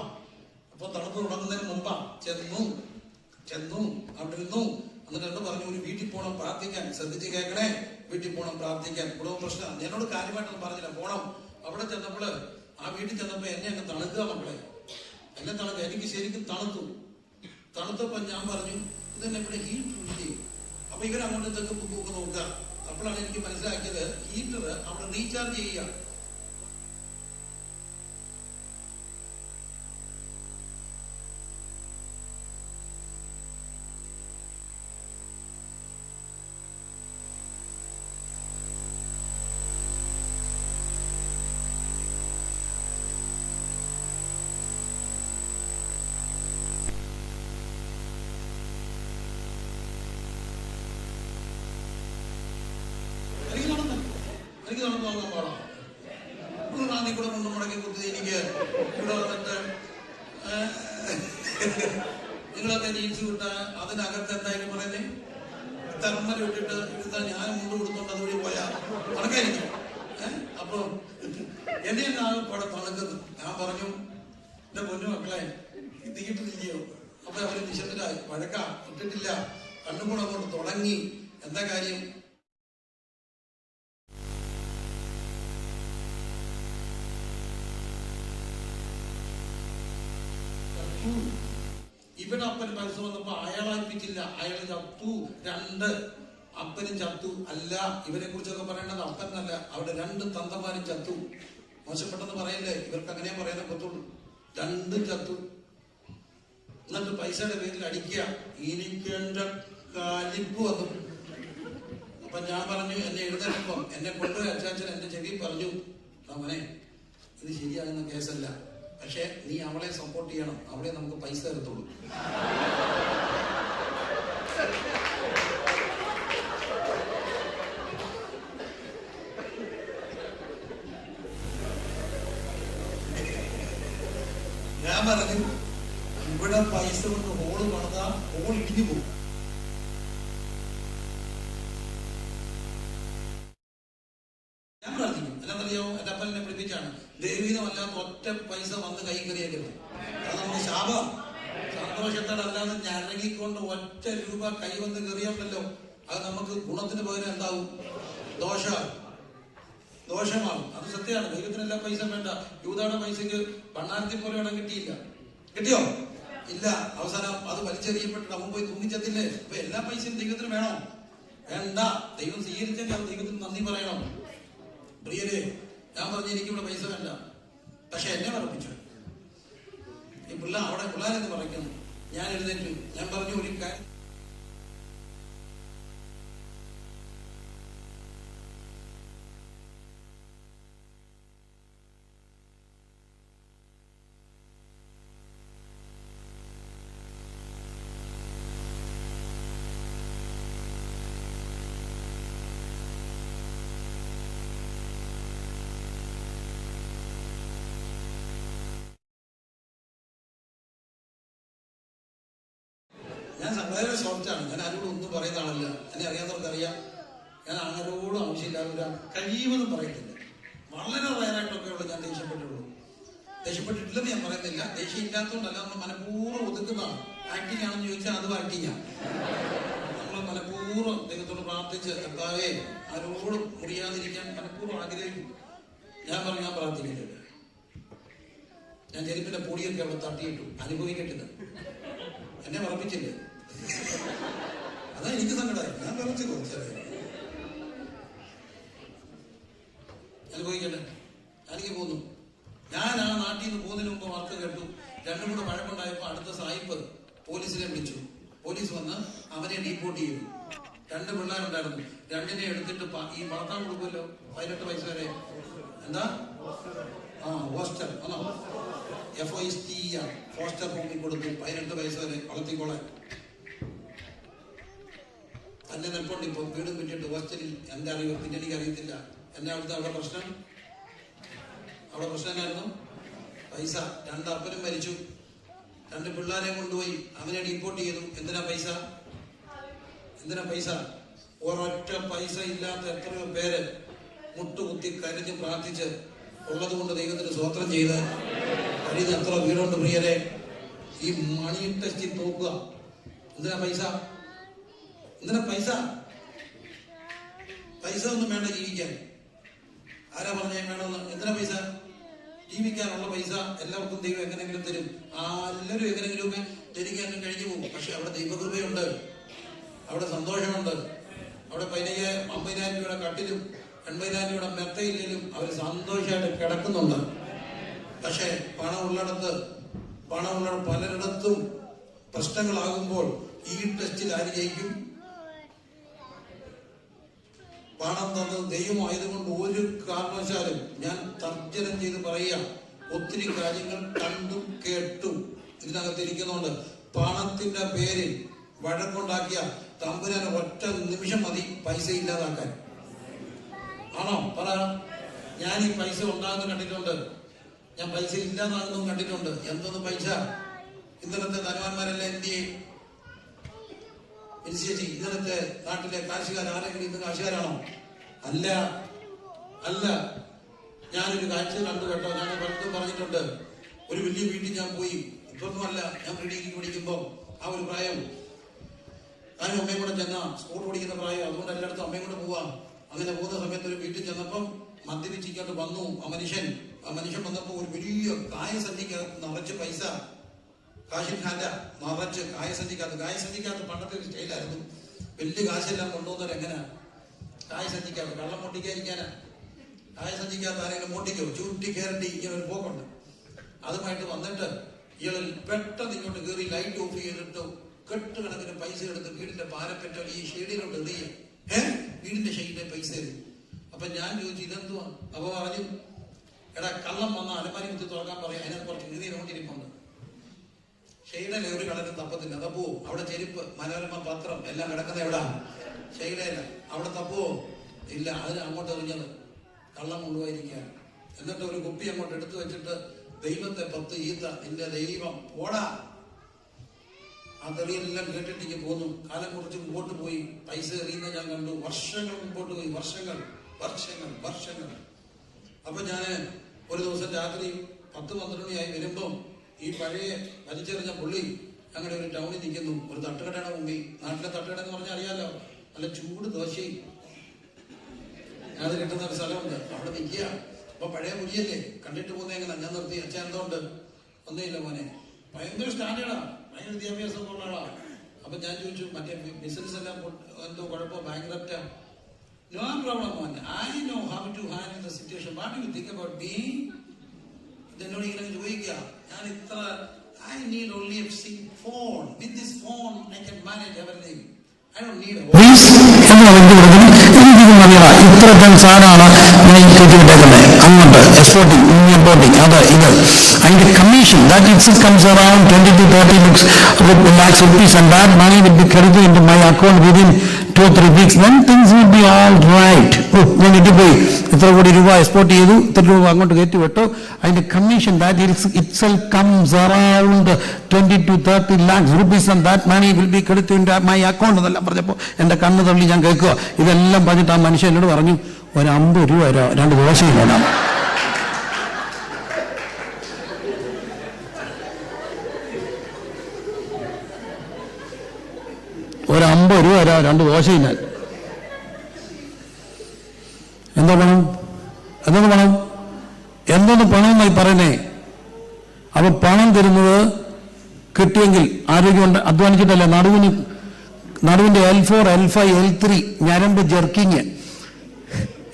അപ്പൊ തണുപ്പ് തുടങ്ങുന്നതിന് മുമ്പാ ചെന്നു അവിടെ ഇരുന്നു. എന്നിട്ട് എന്ന് പറഞ്ഞു, ഒരു വീട്ടിൽ പോകണം പ്രാർത്ഥിക്കാൻ. ശ്രദ്ധിച്ച് കേൾക്കണേ, വീട്ടിൽ പോകണം പ്രാർത്ഥിക്കാൻ. കുടുംബ പ്രശ്നം. എന്നോട് കാര്യമായിട്ടൊന്നും പറഞ്ഞില്ല, പോണം. അവിടെ ചെന്നപ്പോള്, ആ വീട്ടിൽ ചെന്നപ്പോ എന്നെ അങ്ങ് തണുക്കുക മക്കളെ. എന്നെ തണുക്കുക. എനിക്ക് ശരിക്കും തണുത്തപ്പോ ഞാൻ പറഞ്ഞു, ഇതെന്നെ ഇവിടെ ഹീറ്റ് ഇല്ലേ? അപ്പൊ ഇവരങ്ങോട്ട് തെക്കും പൂക്ക് നോക്കുക. അപ്പോഴാണ് എനിക്ക് മനസ്സിലാക്കിയത് ഹീറ്റർ അവിടെ റീചാർജ് ചെയ്യുക. എനിക്ക് നടന്നു പോകാൻ പാടാം. നാന്ദി കൂടെ കൊണ്ട് മുടക്കി കുത്തി എനിക്ക് ഇവിടെ വന്നിട്ട് നിങ്ങളൊക്കെ ജീൻസ് വിട്ടാ അതിനകത്ത് എന്തായാലും പറയുന്നേ തെർമൽ ഇട്ടിട്ട് എടുത്താൽ ഞാൻ മുണ്ട് കൊടുത്തോണ്ട് അതുവഴി പോയാ നടക്കായിരിക്കും. അപ്പൊ എന്നെ പടം തണുക്കുന്നത്. ഞാൻ പറഞ്ഞു എന്റെ പൊന്നു മക്കളെ തീയിട്ടില്ലയോ? അപ്പൊ അവര് നിശബ്ദരായി. വഴക്ക ഇട്ടിട്ടില്ല. കണ്ണുകൂടെ കൊണ്ട് തുടങ്ങി. എന്താ കാര്യം? ഇവിടെ അപ്പൻ മനസ്സ് വന്നപ്പോ അയാളായിപ്പിച്ചില്ല. അയാൾ ചത്തു. 2 അപ്പനും ചത്തു. അല്ല, ഇവരെ കുറിച്ചൊക്കെ പറയേണ്ടത് അപ്പനല്ല, അവിടെ 2 തന്തമാരും ചത്തു. മോശപ്പെട്ടെന്ന് പറയല്ലേ, ഇവർക്ക് അങ്ങനെ പറയാനേ പറ്റുള്ളൂ. 2 ചത്തു. എന്നിട്ട് പൈസയുടെ പേരിൽ അടിക്കുക. എനിക്ക് എന്റെ കലിപ്പ് വന്നു. അപ്പൊ ഞാൻ പറഞ്ഞു, എന്നെ എഴുന്നേറ്റപ്പം എന്നെ കൊണ്ടുപോയി അച്ചാച്ചൻ എന്റെ ചെവി പറഞ്ഞു, അവനെ ഇത് ശരിയാകുന്ന കേസല്ല, പക്ഷെ നീ അവളെ സപ്പോർട്ട് ചെയ്യണം, അവളെ നമുക്ക് പൈസ തരത്തുള്ളൂ. ഞാൻ പറഞ്ഞു, ഇവിടെ പൈസ കൊണ്ട് ഹോള് പണിതാ ഹോൾ ഇടിഞ്ഞു പോകും. ഞാൻ പ്രാർത്ഥിക്കും. എന്നറിയോ, എന്റെ അപ്പനെ പഠിപ്പിച്ചാണ്, ദൈവീകമല്ലാത്ത ഒറ്റ പൈസ വന്ന് കൈ കറിയേക്കരുത്. അത് നമുക്ക് ശാപം. സന്തോഷത്തോടെ അല്ലാതെ ഞരങ്ങിക്കൊണ്ട് ഒറ്റ രൂപ കൈ വന്ന് കയറിയുണ്ടല്ലോ, അത് നമുക്ക് ഗുണത്തിന് പകരം എന്താവും? ദോഷമാവും. അത് സത്യമാണ്. ദൈവത്തിനെല്ലാം പൈസ വേണ്ട. യൂദായുടെ പൈസക്ക് ഭണ്ണാരത്തിൽ പോലെ വേണം കിട്ടിയില്ല. കിട്ടിയോ? ഇല്ല. അവസാനം അത് വലിച്ചെറിയപ്പെട്ടിട്ട് അവൻ പോയി തൂങ്ങിച്ചെത്തില്ലേ. അപ്പൊ എല്ലാ പൈസയും ദൈവത്തിന് വേണോ? വേണ്ട. ദൈവം സ്വീകരിച്ചെങ്കിൽ അത് ദൈവത്തിന് നന്ദി പറയണം. പ്രിയരെ, ഞാൻ പറഞ്ഞു എനിക്കിവിടെ പൈസ വേണ്ട, പക്ഷെ എന്നെ പറപ്പിച്ചു. ഈ അവിടെ പിള്ളേരെന്ന് പറയുന്നു. ഞാൻ എഴുന്നേറ്റു. ഞാൻ പറഞ്ഞു, ഒരു കാര്യം, ഞാൻ വളരെ സോഫ്റ്റാണ്. ഞാൻ ആരോടും ഒന്നും പറയുന്ന ആളല്ല. എന്നെ അറിയാത്തവർക്കറിയാം. ഞാൻ ആരോടും ആവശ്യമില്ലാതെ കഴിയുമെന്നും പറയത്തില്ല. വളരെ റയറായിട്ടൊക്കെ ഉള്ളൂ ഞാൻ ദേഷ്യപ്പെട്ടുള്ളൂ. ദേഷ്യപ്പെട്ടിട്ടില്ലെന്ന് ഞാൻ പറയുന്നില്ല. ദേഷ്യം ഇല്ലാത്തതുകൊണ്ടല്ല, നമ്മൾ മനഃപൂർവ്വം ഒതുക്കുന്നതാണ്. ആക്ടിങ് ആണെന്ന് ചോദിച്ചാൽ അതും ആക്ടിങ്ങാണ്. നമ്മൾ മനഃപൂർവ്വം ദൈവത്തോട് പ്രാർത്ഥിച്ച്, കർത്താവേ ആരോടും മുറിയാതിരിക്കാൻ മനഃപൂർവ്വം ആഗ്രഹിക്കും. ഞാൻ പറഞ്ഞു, ഞാൻ പ്രാർത്ഥിക്കില്ല. ഞാൻ ചെരുപ്പിന്റെ പൊടിയൊക്കെ അവിടെ തട്ടിയിട്ടു. അനുഭവിക്കട്ടില്ല. എന്നെ പറപ്പിച്ചില്ല. അതാ എനിക്ക് സങ്കടമായി. ഞാൻ പറച്ചു കുറച്ചറിയാം. അനുഭവിക്കട്ടെ. എനിക്ക് പോന്നു. ഞാൻ ആ നാട്ടിൽ നിന്ന് പോകുന്നതിന് മുമ്പ് വാർത്ത കേട്ടു. 2 കൂടെ വഴക്കുണ്ടായപ്പോ അടുത്ത സായിപ്പ് പോലീസിനെ വിളിച്ചു. പോലീസ് വന്ന് അവനെ ഡീപ്പോർട്ട് ചെയ്തു. 2 പിള്ളേരുണ്ടായിരുന്നു. 2നെ എടുത്തിട്ട് ഈ വളർത്താൻ കൊടുക്കുമല്ലോ 18 വയസ്സ് വരെ. എന്താ? ഹോസ്റ്റൽ ആണോ? FOSTER ഫോസ്റ്റർ ഹോമിൽ കൊടുത്തു. 18 വയസ്സ് വരെ വളർത്തിക്കോളാൻ. തന്നെ നിൽപ്പുണ്ട്. ഇപ്പൊ വീടും വിട്ടിട്ട് ഹോസ്റ്റലിൽ. എന്റെ അറിവ് പിന്നെ എനിക്ക് അറിയത്തില്ല. എന്നെ അവിടെ പ്രശ്നം എന്നായിരുന്നു? പൈസ. 2 അപ്പനും മരിച്ചു. 2 പിള്ളേരെ കൊണ്ടുപോയി അവനെ ഡീപ്പോർട്ട് ചെയ്തു. എന്തിനാ പൈസ? ഒരൊറ്റ പൈസ ഇല്ലാത്ത എത്രയോ പേര് മുട്ടുകുത്തി കരഞ്ഞ് പ്രാർത്ഥിച്ച് ഉള്ളത് കൊണ്ട് ദൈവത്തിന് സ്തോത്രം ചെയ്ത് കഴിയുന്ന എത്ര വീടുണ്ട് പ്രിയരെ. ഈ മണി ടെസ്റ്റ് നോക്കുക. എന്തിനാ പൈസ ഒന്നും വേണ്ട ജീവിക്കാൻ. ആരാ പറഞ്ഞ വേണമെന്ന്? എന്തിനാ പൈസ? ജീവിക്കാനുള്ള പൈസ എല്ലാവർക്കും ദൈവം എങ്ങനെങ്കിലും തരും. എല്ലാവരും എങ്ങനെങ്കിലും ധരിക്കാനും കഴിഞ്ഞു പോകും. പക്ഷെ അവിടെ ദൈവകൃപയുണ്ട്. അവിടെ സന്തോഷമുണ്ട്. അവിടെ 50,000 രൂപയുടെ കട്ടിലും 80,000 രൂപയുടെ മെത്തയിലും അവർ സന്തോഷമായിട്ട് കിടക്കുന്നുണ്ട്. പക്ഷെ പണമുള്ള പലരിടത്തും പ്രശ്നങ്ങളാകുമ്പോൾ ഈ ടെസ്റ്റിൽ ആര് ജയിക്കും? പണം തന്നത് ദൈവമായതുകൊണ്ട് ഒരു കാരണവശാലും ഞാൻ തർജ്ജനം ചെയ്ത് പറയുക, ഒത്തിരി കാര്യങ്ങൾ കണ്ടും കേട്ടും ഇതിനകത്ത് ഇരിക്കുന്നുണ്ട്. പണത്തിന്റെ പേരിൽ വഴക്കുണ്ടാക്കിയ തമ്പുരാന് ഒറ്റ നിമിഷം മതി പൈസ ഇല്ലാതാക്കാൻ. ആണോ? പറ. ഞാൻ ഈ പൈസ ഉണ്ടാകുന്ന കണ്ടിട്ടുണ്ട്, ഞാൻ പൈസ ഇല്ലാതാകുന്നതും കണ്ടിട്ടുണ്ട്. എന്തൊന്നും പൈസ? ഇന്നലത്തെ ധനവാന്മാരെല്ലാം എന്ത് ചെയ്യും? ചേച്ചി, ഇന്നലത്തെ നാട്ടിലെ കാശുകാർ ആരെങ്കിലും ഇന്ന് കാശുകാരാണോ? അല്ല. ഞാനൊരു കാഴ്ച കണ്ടു കേട്ടോ. ഞാൻ പലതും പറഞ്ഞിട്ടുണ്ട്. ഒരു വലിയ വീട്ടിൽ ഞാൻ പോയി. ഇപ്പൊന്നുമല്ല, ഞാൻ ഡിഗ്രി പഠിക്കുമ്പോൾ ആ ഒരു പ്രായം, ഞാനും അമ്മയും കൂടെ ചെന്ന സ്കൂൾ പഠിക്കുന്ന പ്രായം, അതുകൊണ്ട് എല്ലായിടത്തും അമ്മയും കൂടെ പോവാം. അങ്ങനെ പോകുന്ന സമയത്ത് ഒരു വീട്ടിൽ ചെന്നപ്പം മദ്യപിച്ചിങ്ങോട്ട് വന്നു ആ മനുഷ്യൻ വന്നപ്പോ ഒരു വലിയ കായസഞ്ചിക്കകത്ത് നിറച്ച് പൈസ, കാശിൻ ഹാൻഡ നിറച്ച് കായസഞ്ചിക്കകത്ത് പണ്ടത്തെ ഒരു സ്റ്റൈലായിരുന്നു. വലിയ കാശെല്ലാം കൊണ്ടുപോകുന്നവർ എങ്ങനെ? കായസഞ്ചിക്കകത്ത് വെള്ളം പൊട്ടിക്കാതിരിക്കാനാ. കായസഞ്ചിക്കകത്ത് ആരെങ്കിലും പൊട്ടിക്കോ? ചൂട്ടി കയറേണ്ടി ഇങ്ങനെ ഒരു പോക്കുണ്ട്. അതുമായിട്ട് വന്നിട്ട് ഇയാൾ പെട്ടെന്ന് ഇങ്ങോട്ട് കയറി ലൈറ്റ് ഓഫ് ചെയ്തിട്ട് കെട്ടുകണക്കിന് പൈസ എടുത്ത് വീടിന്റെ പാരപ്പറ്റ ഈ ഷെയ്ഡിലോട്ട് എറിയ. വീടിന്റെ ഷെയ്ഡിലെ പൈസ എറിയും. അപ്പൊ ഞാൻ ചോദിച്ചു ഇതെന്തുവാ? അപ്പൊ പറഞ്ഞു, എടാ കള്ളം വന്ന അലമാരി കുത്തി തുറക്കാൻ പറയാം, അതിനകത്ത് കുറച്ച് കീറിയ നോട്ടിരിപ്പുണ്ട്. ഷെയ്ഡല്ലേ ഒരു കടക്കും തപ്പത്തില്ല. തപ്പുവോ? അവിടെ ചെരുപ്പ്, മനോരമ പത്രം എല്ലാം കിടക്കുന്ന എവിടാ? ഷെയ്ഡല്ല. അവിടെ തപ്പുവോ? ഇല്ല. അതിന് അങ്ങോട്ട് എറിഞ്ഞത് കള്ളം കൊണ്ടുപോയിരിക്കുക. എന്നിട്ട് ഒരു കുപ്പി അങ്ങോട്ട് എടുത്തു വെച്ചിട്ട് ദൈവത്തെ 10 ഈത്ത, നിന്റെ ദൈവം പോടാ. ആ തെറിയെല്ലാം കേട്ടിട്ടേക്ക് പോന്നു. കാലം കുറച്ച് മുമ്പോട്ട് പോയി. പൈസ എറിയുന്ന ഞാൻ കണ്ടു. വർഷങ്ങൾ മുമ്പോട്ട് പോയി. വർഷങ്ങൾ. അപ്പൊ ഞാന് ഒരു ദിവസം രാത്രി 10-12 മണിയായി വരുമ്പം ഈ പഴയ വലിച്ചെറിഞ്ഞ പുള്ളി അങ്ങനെ ഒരു ടൗണിൽ നിൽക്കുന്നു. ഒരു തട്ടുകടയുടെ മുമ്പിൽ. നാട്ടിലെ തട്ടുകട എന്ന് പറഞ്ഞാൽ അറിയാലോ, നല്ല ചൂട് ദോശയും അത് കിട്ടുന്ന ഒരു സ്ഥലമുണ്ട്. അവിടെ നിൽക്കുക. അപ്പൊ പഴയ പുലിയല്ലേ, കണ്ടിട്ട് പോകുന്ന എങ്ങനെ? ഞാൻ നിർത്തി. അച്ഛൻ എന്തുകൊണ്ട്? ഒന്നുമില്ല മോനെ, ഭയങ്കര സ്റ്റാൻഡേർഡാ, ഭയങ്കര വിദ്യാഭ്യാസം ഉള്ള ആളാ. അപ്പൊ ഞാൻ ചോദിച്ചു, മറ്റേ ബിസിനസ് എല്ലാം എന്തോ കുഴപ്പം, ബാങ്ക്രപ്റ്റാ? No problem, man. I know how to handle the situation. What do you think about me? ഇതെന്നോട് ഇങ്ങനെ ചോദിക്കുക. ഞാൻ ഇത്ര I need only a phone. With this phone, I can manage everything. I don't need a ഇത്ര സാധനമാണ് ഞാൻ കയറ്റിവിട്ടേക്കുന്നത്. അങ്ങോട്ട് exporting, importing, അത് ഇത്. അതിന്റെ commission that itself comes around 20 to 30 lakhs rupees, and that money will be credited into my account within 2 or 3 weeks. Then things will be all right. ഞാൻ ഇട്ടുപോയി, ഇത്ര കോടി രൂപ എക്സ്പോർട്ട് ചെയ്തു, ഇത്ര രൂപ അങ്ങോട്ട് കയറ്റി വിട്ടു. അതിന്റെ commission that itself comes around 20 to 30 lakhs rupees, and that money will be credited into my account എന്നെല്ലാം പറഞ്ഞപ്പോൾ എൻ്റെ കണ്ണ് തള്ളി ഞാൻ കേൾക്കുക. ഇതെല്ലാം പറഞ്ഞിട്ട് ആ മനുഷ്യൻ എന്നോട് പറഞ്ഞു, ഒരു 50 രൂപ 2 ദോശയിലാണ്. ഒരു 50 രൂപ 2 ദോശയില്ല. എന്താ പണം? എന്തോന്ന് പണം എന്നായി പറയുന്നേ? അപ്പൊ പണം തരുന്നത് കിട്ടിയെങ്കിൽ ആരോഗ്യം അധ്വാനിച്ചിട്ടല്ല. നടുവിന്റെ L4, L5, L3 ഞരമ്പ് ജെർക്കിങ്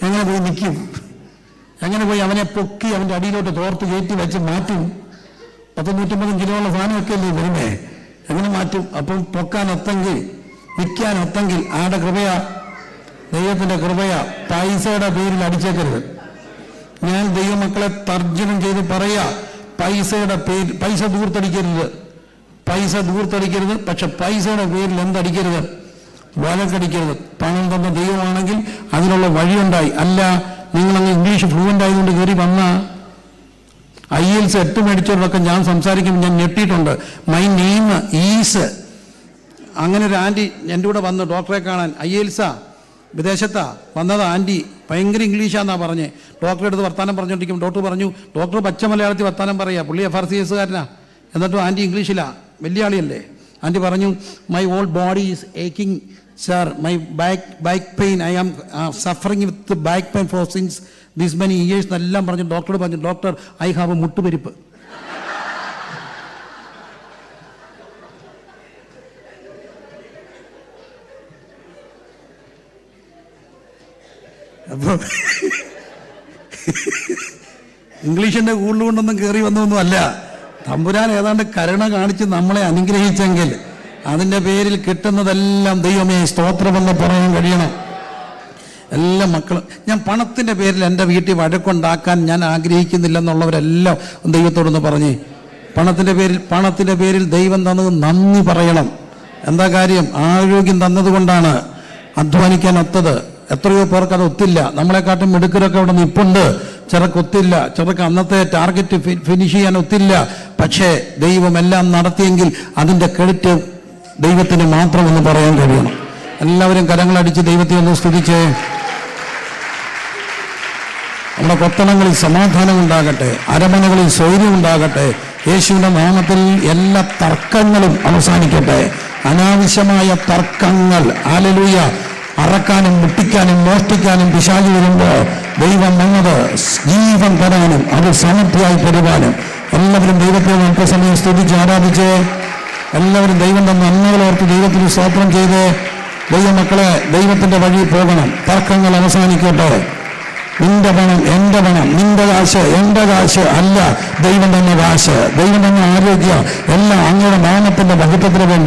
എങ്ങനെ പോയി നിൽക്കും? എങ്ങനെ പോയി അവനെ പൊക്കി അവന്റെ അടിയിലോട്ട് തോർത്ത് കയറ്റി വെച്ച് മാറ്റും? 150 കിലോയുള്ള സാധനമൊക്കെ അല്ലേ വരുന്നേ? എങ്ങനെ മാറ്റും? അപ്പം പൊക്കാനൊത്തെങ്കിൽ, വിൽക്കാനൊത്തെങ്കിൽ ആരുടെ കൃപയാ? ദൈവത്തിന്റെ കൃപയാ. പൈസയുടെ പേരിൽ അടിച്ചേക്കരുത്. ഞാൻ ദൈവമക്കളെ തർജ്ജനം ചെയ്ത് പറയാ, പൈസയുടെ പേരിൽ പൈസ ദൂർത്തടിക്കരുത്. പക്ഷെ പൈസയുടെ പേരിൽ എന്തടിക്കരുത്? വഴക്കടിക്കരുത്. പണം തന്ന ദൈവമാണെങ്കിൽ അതിനുള്ള വഴിയുണ്ടായി. അല്ല, നിങ്ങളങ്ങ് ഇംഗ്ലീഷ് ഫ്ലുവൻ്റ് ആയതുകൊണ്ട് കയറി വന്ന IELTS 8 മേടിച്ചവരൊക്കെ ഞാൻ സംസാരിക്കുമ്പോൾ ഞാൻ ഞെട്ടിയിട്ടുണ്ട്. My name is. അങ്ങനെ ഒരു ആൻറ്റി എൻ്റെ കൂടെ വന്ന് ഡോക്ടറെ കാണാൻ. IELTS വിദേശത്താ വന്നത് ആൻറ്റി. ഭയങ്കര ഇംഗ്ലീഷാന്നാ പറഞ്ഞേ. ഡോക്ടറെ അടുത്ത് വർത്താനം പറഞ്ഞുകൊണ്ടിരിക്കും. ഡോക്ടർ പറഞ്ഞു, ഡോക്ടർ പച്ച മലയാളത്തിൽ വർത്താനം പറയുക. പുള്ളി FRCS-കാരനാ. എന്നിട്ടും ആൻറ്റി ഇംഗ്ലീഷിലാ, വലിയ ആളിയല്ലേ. ആൻറ്റി പറഞ്ഞു, my all body is aching sir, my back pain, I am suffering with back pain for since this many years എന്നെല്ലാം പറഞ്ഞു. ഡോക്ടറോട് പറഞ്ഞു, ഡോക്ടർ ഐ ഹാവ് മുട്ടുപരിപ്പ്. അപ്പോൾ ഇംഗ്ലീഷിൻ്റെ കൂടുതൽ കൊണ്ടൊന്നും കയറി വന്നൊന്നും അല്ല. തമ്പുരാൻ ഏതാണ്ട് കരുണ കാണിച്ച് നമ്മളെ അനുഗ്രഹിച്ചെങ്കിൽ അതിൻ്റെ പേരിൽ കിട്ടുന്നതെല്ലാം ദൈവമേ സ്തോത്രമെന്ന് പറയാൻ കഴിയണം. എല്ലാ മക്കളും, ഞാൻ പണത്തിൻ്റെ പേരിൽ എൻ്റെ വീട്ടിൽ വഴക്കുണ്ടാക്കാൻ ഞാൻ ആഗ്രഹിക്കുന്നില്ലെന്നുള്ളവരെല്ലാം ദൈവത്തോടൊന്ന് പറഞ്ഞേ. പണത്തിൻ്റെ പേരിൽ ദൈവം തന്നത് നന്ദി പറയണം. എന്താ കാര്യം? ആരോഗ്യം തന്നതുകൊണ്ടാണ് അധ്വാനിക്കാൻ ഒത്തത്. എത്രയോ പേർക്ക് അത് ഒത്തില്ല. നമ്മളെക്കാട്ടും മിടുക്കരൊക്കെ അവിടെ നിൽപ്പുണ്ട്. ചിലർക്ക് ഒത്തില്ല, ചിലർക്ക് അന്നത്തെ ടാർഗറ്റ് ഫിനിഷ് ചെയ്യാൻ ഒത്തില്ല. പക്ഷേ ദൈവം എല്ലാം നടത്തിയെങ്കിൽ അതിൻ്റെ ക്രെഡിറ്റ് ദൈവത്തിന് മാത്രമെന്ന് പറയാൻ കഴിയണം. എല്ലാവരും കരങ്ങളടിച്ച് ദൈവത്തെ ഒന്ന് സ്തുതിച്ചേ. നമ്മുടെ കൊത്തളങ്ങളിൽ സമാധാനം ഉണ്ടാകട്ടെ, അരമനകളിൽ സ്വൈര്യം ഉണ്ടാകട്ടെ. യേശുവിൻ്റെ നാമത്തിൽ എല്ലാ തർക്കങ്ങളും അവസാനിക്കട്ടെ. അനാവശ്യമായ തർക്കങ്ങൾ, ഹല്ലേലൂയ, അറക്കാനും മുട്ടിക്കാനും മോഷ്ടിക്കാനും പിശാച് വരുമ്പോൾ ദൈവം വന്നത് ജീവൻ തരാനും അത് സമൃദ്ധിയായി തരുവാനും. എല്ലാവരും ദൈവത്തെ നമുക്ക് സമയം സ്തുതിച്ച് ആരാധിച്ച് എല്ലാവരും ദൈവം തന്ന നന്മകളോർത്ത് ദൈവത്തിന് സ്തോത്രം ചെയ്ത് ദൈവമക്കളെ ദൈവത്തിൻ്റെ വഴി പോകണം. തർക്കങ്ങൾ അവസാനിക്കട്ടെ. നിന്റെ പണം എൻ്റെ പണം, നിന്റെ കാശ് എൻ്റെ കാശ് അല്ല, ദൈവം തന്നെ കാശ്, ദൈവം തന്നെ ആരോഗ്യം, എല്ലാം അങ്ങയുടെ നാമത്തിൻ്റെ മഹത്വത്തിന് വേണ്ടി.